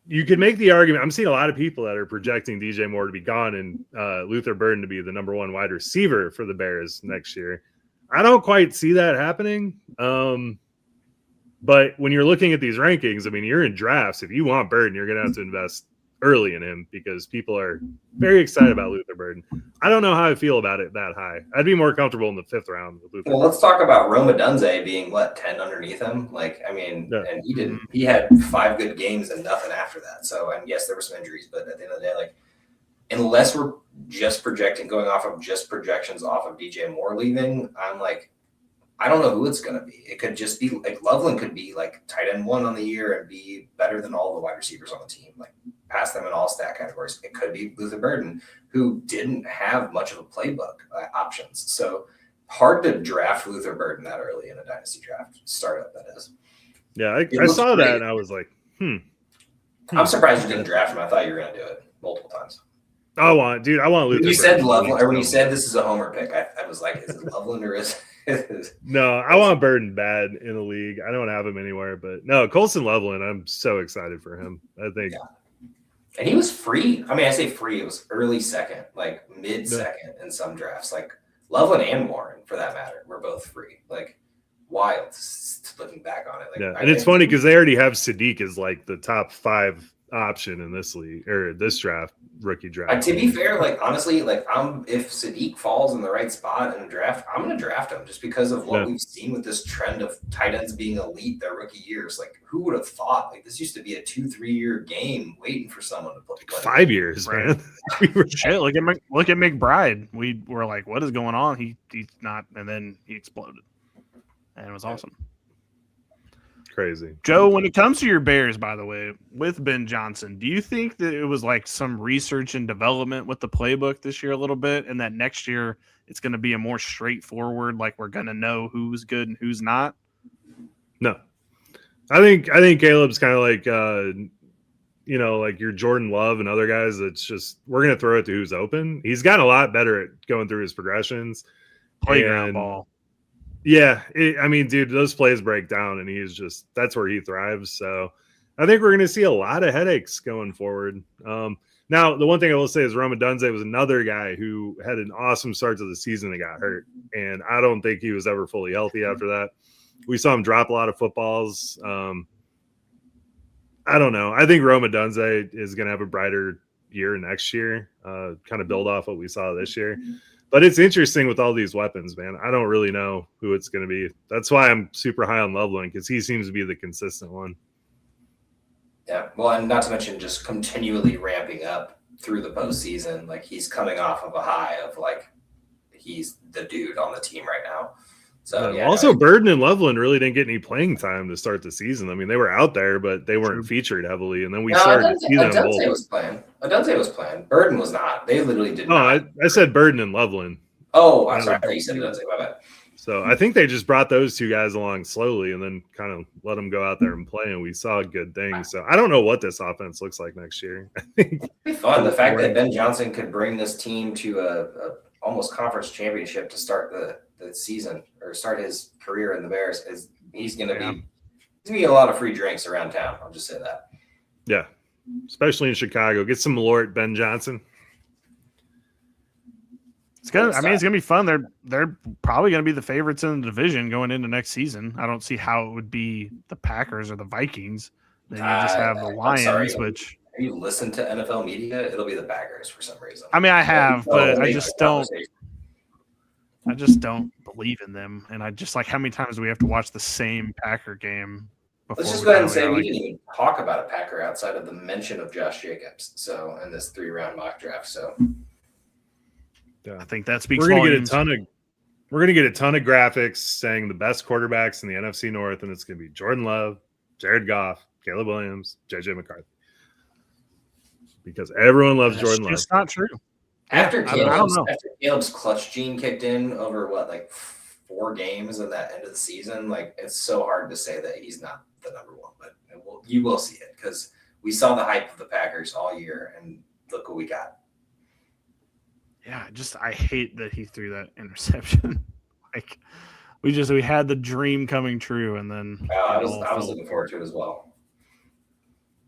you could make the argument. I'm seeing a lot of people that are projecting DJ Moore to be gone and Luther Burden to be the number 1 wide receiver for the Bears next year. I don't quite see that happening. But when you're looking at these rankings, I mean, you're in drafts. If you want Burden, you're going to have to invest early in him because people are very excited about Luther Burden. I don't know how I feel about it that high. I'd be more comfortable in the 5th round with Luther. Well, let's talk about Rome Odunze being 10 underneath him. Like, I mean, and he had 5 good games and nothing after that. So, and yes, there were some injuries, but at the end of the day, like, unless we're just going off of just projections off of DJ Moore leaving, I'm like, I don't know who it's going to be. It could just be like Loveland could be like tight end 1 on the year and be better than all the wide receivers on the team, like pass them in all stat categories. It could be Luther Burden, who didn't have much of a playbook options. So hard to draft Luther Burden that early in a dynasty draft startup, that is. Yeah, I saw that and I was like, I'm surprised you didn't draft him. I thought you were going to do it multiple times. I want Luther. When you said Loveland, or when you said this is a homer pick, I was like, is it Loveland or is it? No, I want Burden bad in the league. I don't have him anywhere, but no, Colson Loveland, I'm so excited for him. I think. Yeah. And he was free. I mean, I say free. It was early second, like mid second in some drafts. Like Loveland and Warren, for that matter, were both free. Like wild looking back on it. Like, and it's funny because they already have Sadiq as like the top 5 option in this league or this draft, rookie draft. To be fair, like honestly, like if Sadiq falls in the right spot in a draft, I'm going to draft him just because of what we've seen with this trend of tight ends being elite their rookie years. Like who would have thought? Like this used to be a 2-3 year game waiting for someone to play. 5 years, man. Shit, look at McBride. We were like, what is going on? He's not, and then he exploded, and it was awesome. Crazy. Joe, when it comes to your Bears, by the way, with Ben Johnson, do you think that it was like some research and development with the playbook this year a little bit, and that next year it's going to be a more straightforward, like we're going to know who's good and who's not? No. I think Caleb's kind of like like your Jordan Love and other guys that's just we're going to throw it to who's open. He's gotten a lot better at going through his progressions. Playground ball. Yeah, I mean, dude, those plays break down, and that's where he thrives. So I think we're going to see a lot of headaches going forward. Now, the one thing I will say is Rome Odunze was another guy who had an awesome start to the season that got hurt, and I don't think he was ever fully healthy after that. We saw him drop a lot of footballs. I don't know. I think Rome Odunze is going to have a brighter year next year, kind of build off what we saw this year. But it's interesting with all these weapons, man. I don't really know who it's going to be. That's why I'm super high on Loveland because he seems to be the consistent one. Yeah. Well, and not to mention just continually ramping up through the postseason. Like he's coming off of a high of like he's the dude on the team right now. So yeah. Also, Burden and Loveland really didn't get any playing time to start the season. I mean, they were out there, but they weren't featured heavily. And then we started to see them both. Adunze was playing. Burden was not. They literally did not. I said Burden and Loveland. Oh, I'm sorry. I thought you said Adunze. My bad. So I think they just brought those two guys along slowly and then kind of let them go out there and play, and we saw good things. So I don't know what this offense looks like next year. It'd be fun. The fact that Ben Johnson could bring this team to a almost conference championship to start the season or start his career in the Bears he's going to be a lot of free drinks around town. I'll just say that. Yeah, especially in Chicago. Get some Malort, Ben Johnson. It's gonna be fun. They're probably gonna be the favorites in the division going into next season. I don't see how it would be the Packers or the Vikings. Then you just have the Lions, which if you listen to NFL media, it'll be the Packers for some reason. I mean, I have, but I just don't believe in them. And I just like how many times do we have to watch the same Packer game? Let's just go ahead and say we didn't even talk about a Packer outside of the mention of Josh Jacobs. So in this 3-round mock draft, so. Yeah. I think that speaks. We're gonna get a ton of graphics saying the best quarterbacks in the NFC North, and it's gonna be Jordan Love, Jared Goff, Caleb Williams, JJ McCarthy, because everyone loves Jordan Love. It's not true. After Caleb's clutch gene kicked in over like 4 games in that end of the season, like it's so hard to say that he's not the number one. But you will see it because we saw the hype of the Packers all year, and look what we got. Yeah, I hate that he threw that interception. Like we had the dream coming true, and then I was looking forward to it as well.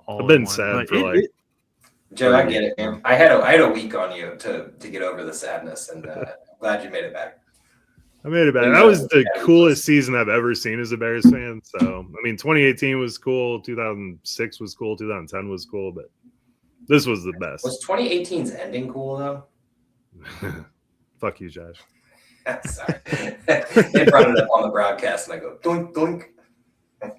I've been sad for Joe, I get it, man. I had a week on you to get over the sadness, and I'm glad you made it back. I made it back. That was the coolest season I've ever seen as a Bears fan. So I mean, 2018 was cool, 2006 was cool, 2010 was cool, but this was the best. Was 2018's ending cool though? Fuck you, Josh. Sorry. They brought it up on the broadcast, and I go, doink, doink.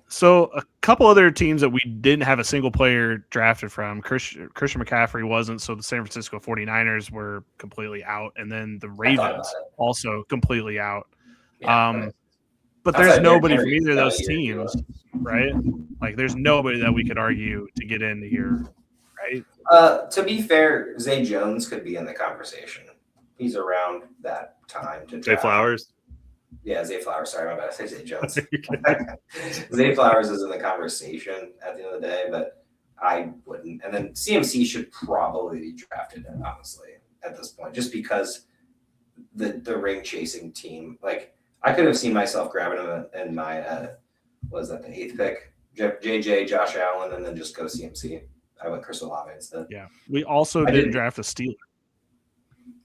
So a couple other teams that we didn't have a single player drafted from, Christian McCaffrey wasn't, so the San Francisco 49ers were completely out, and then the Ravens also completely out. Yeah, but there's nobody from either of those teams, right? Like there's nobody that we could argue to get into here, right? To be fair, Zay Jones could be in the conversation. He's around that time to Zay Flowers. Yeah, Zay Flowers. Sorry, my bad. I say Zay Jones. Zay Flowers is in the conversation at the end of the day, but I wouldn't. And then CMC should probably be drafted, honestly, at this point, just because the ring chasing team. Like I could have seen myself grabbing him in my the 8th pick, JJ, Josh Allen, and then just go CMC. I went Chris Olave instead. Yeah, we also didn't draft a Steeler.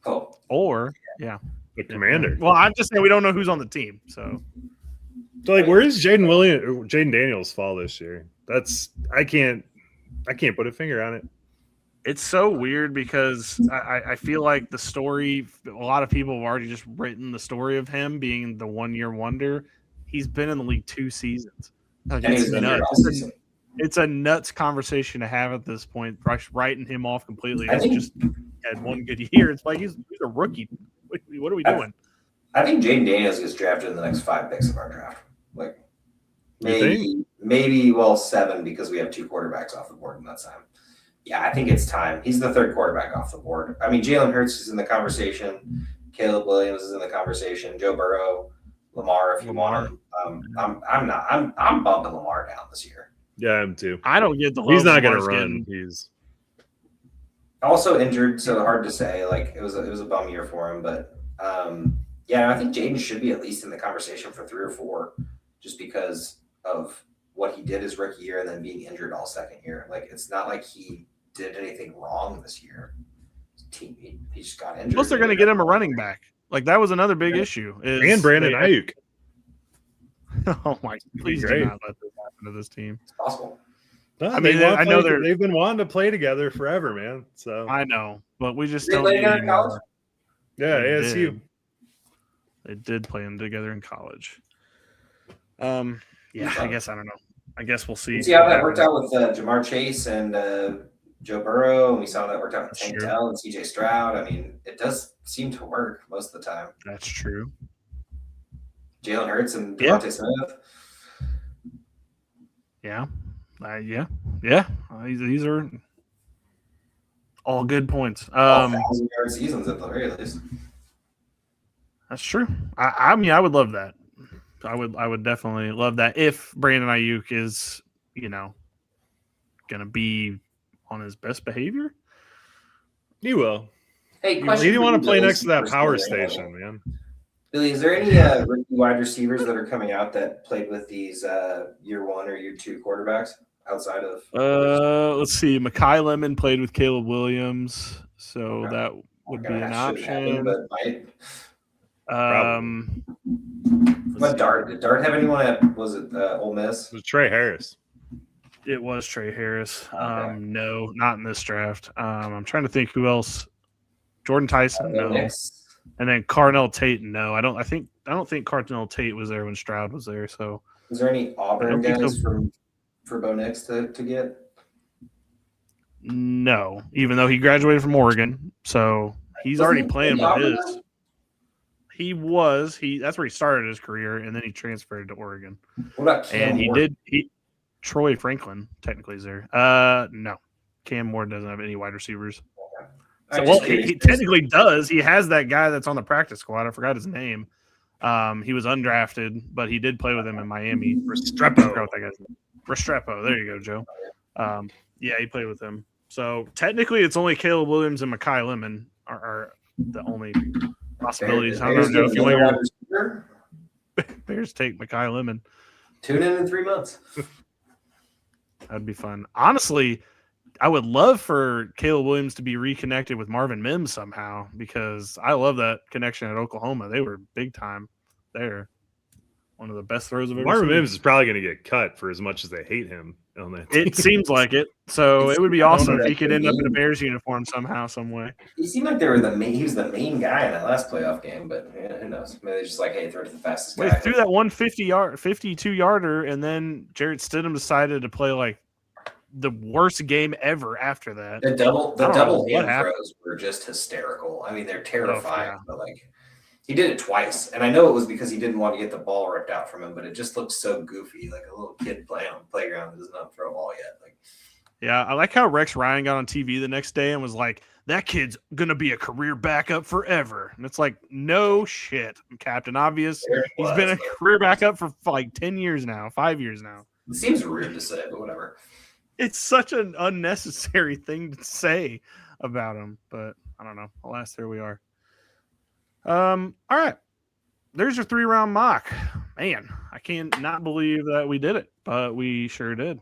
Oh, or the Commander. Well, I'm just saying we don't know who's on the team. So like, where is Jaden Daniels fall this year? I can't put a finger on it. It's so weird because I feel like the story. A lot of people have already just written the story of him being the 1-year wonder. He's been in the league 2 seasons. Like, it's nuts. It's a nuts conversation to have at this point. Writing him off completely. He's just had 1 good year. It's like he's a rookie. What are we doing? I think Jaden Daniels gets drafted in the next 5 picks of our draft. Like maybe 7 because we have 2 quarterbacks off the board in that time. Yeah, I think it's time. He's the 3rd quarterback off the board. I mean, Jalen Hurts is in the conversation. Caleb Williams is in the conversation. Joe Burrow, Lamar, if you want him. I'm bumping Lamar down this year. Yeah, I am too. I don't get the love. He's not going to run. He's also injured, so hard to say. Like it was a bum year for him, but I think Jaden should be at least in the conversation for 3 or 4, just because of what he did his rookie year and then being injured all second year. Like it's not like he did anything wrong this year. He just got injured. Plus, they're going to get him a running back. Like that was another big issue. And Brandon Ayuk. Oh my! Please do not let this happen to this team. It's possible. No, I mean, I know they've been wanting to play together forever, man. So I know, but we just don't. Play in college? Yeah, ASU. They did play them together in college. I guess I don't know. I guess we'll see. You see how that worked out with Jamar Chase and Joe Burrow, and we saw that worked out with Tank Dell and CJ Stroud. I mean, it does seem to work most of the time. That's true. Jalen Hurts and Devontae Smith. Yeah. These are all good points. 1,000-yard seasons at the very least. That's true. I mean, I would love that. I would definitely love that if Brandon Ayuk is, gonna be on his best behavior. He will. Hey, question. He didn't want to play next to that power station, man. Billy, is there any rookie wide receivers that are coming out that played with these year 1 or year 2 quarterbacks outside of? Let's see. Mekhi Lemon played with Caleb Williams, so that would be an option. What Dart? Did Dart have anyone at? Was it Ole Miss? It was Trey Harris. It was Trey Harris. Okay. No, not in this draft. I'm trying to think who else. Jordan Tyson, no. And then Carnell Tate, no. I don't think Carnell Tate was there when Stroud was there. So, is there any Auburn guys for Bo Nix to get? No, even though he graduated from Oregon, so he's already playing with his. He was. That's where he started his career, and then he transferred to Oregon. What about Cam Moore? Troy Franklin technically is there. No, Cam Moore doesn't have any wide receivers. Okay. So, he technically does. He has that guy that's on the practice squad. I forgot his name. He was undrafted, but he did play with him in Miami. Restrepo. There you go, Joe. Yeah, he played with him. So technically, it's only Caleb Williams and Mekhi Lemon are the only possibilities. I don't know if you want your Bears take Mekhi Lemon. Tune in 3 months. That'd be fun. Honestly, I would love for Caleb Williams to be reconnected with Marvin Mims somehow because I love that connection at Oklahoma. They were big time there. One of the best throws of ever Marvin seen. Mims is probably going to get cut for as much as they hate him on that team. It seems like it. So it would be awesome if he could end up in a Bears uniform somehow, some way. He seemed like he was the main guy in that last playoff game, but who knows? Maybe they're just like, hey, throw to the fastest guy. They threw that 52-yarder, and then Jarrett Stidham decided to play like the worst game ever after that. The double hand throws were just hysterical. I mean, they're terrifying, but like he did it twice, and I know it was because he didn't want to get the ball ripped out from him, but it just looked so goofy, like a little kid playing on the playground that doesn't know how to throw a ball yet. Like, yeah, I like how Rex Ryan got on TV the next day and was like, "That kid's gonna be a career backup forever," and it's like, no shit, Captain Obvious. He's been a career backup for like 10 years now, 5 years now. It seems weird to say, but whatever. It's such an unnecessary thing to say about him, but I don't know. Alas, here we are. All right. There's your 3-round mock. Man, I can't not believe that we did it, but we sure did.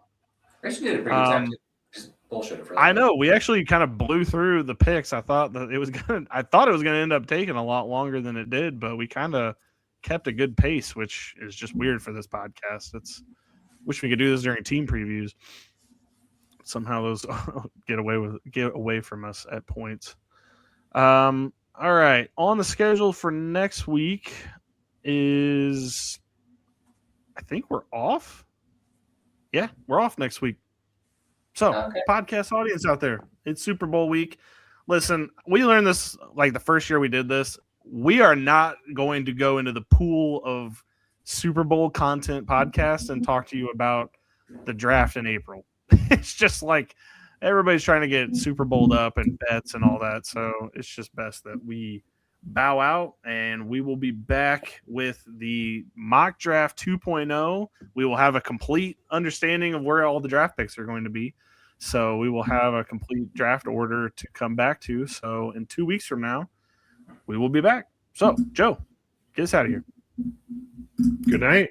Actually did a pretty good time. Just bullshit for that. I know. We actually kind of blew through the picks. I thought it was gonna end up taking a lot longer than it did, but we kind of kept a good pace, which is just weird for this podcast. Wish we could do this during team previews. Somehow those get away from us at points. All right. On the schedule for next week is, I think we're off. Yeah, we're off next week. So, Podcast audience out there, it's Super Bowl week. Listen, we learned this like the first year we did this. We are not going to go into the pool of Super Bowl content podcasts and talk to you about the draft in April. It's just like everybody's trying to get Super Bowled up and bets and all that. So it's just best that we bow out, and we will be back with the mock draft 2.0. We will have a complete understanding of where all the draft picks are going to be. So we will have a complete draft order to come back to. So in 2 weeks from now, we will be back. So, Joe, get us out of here. Good night.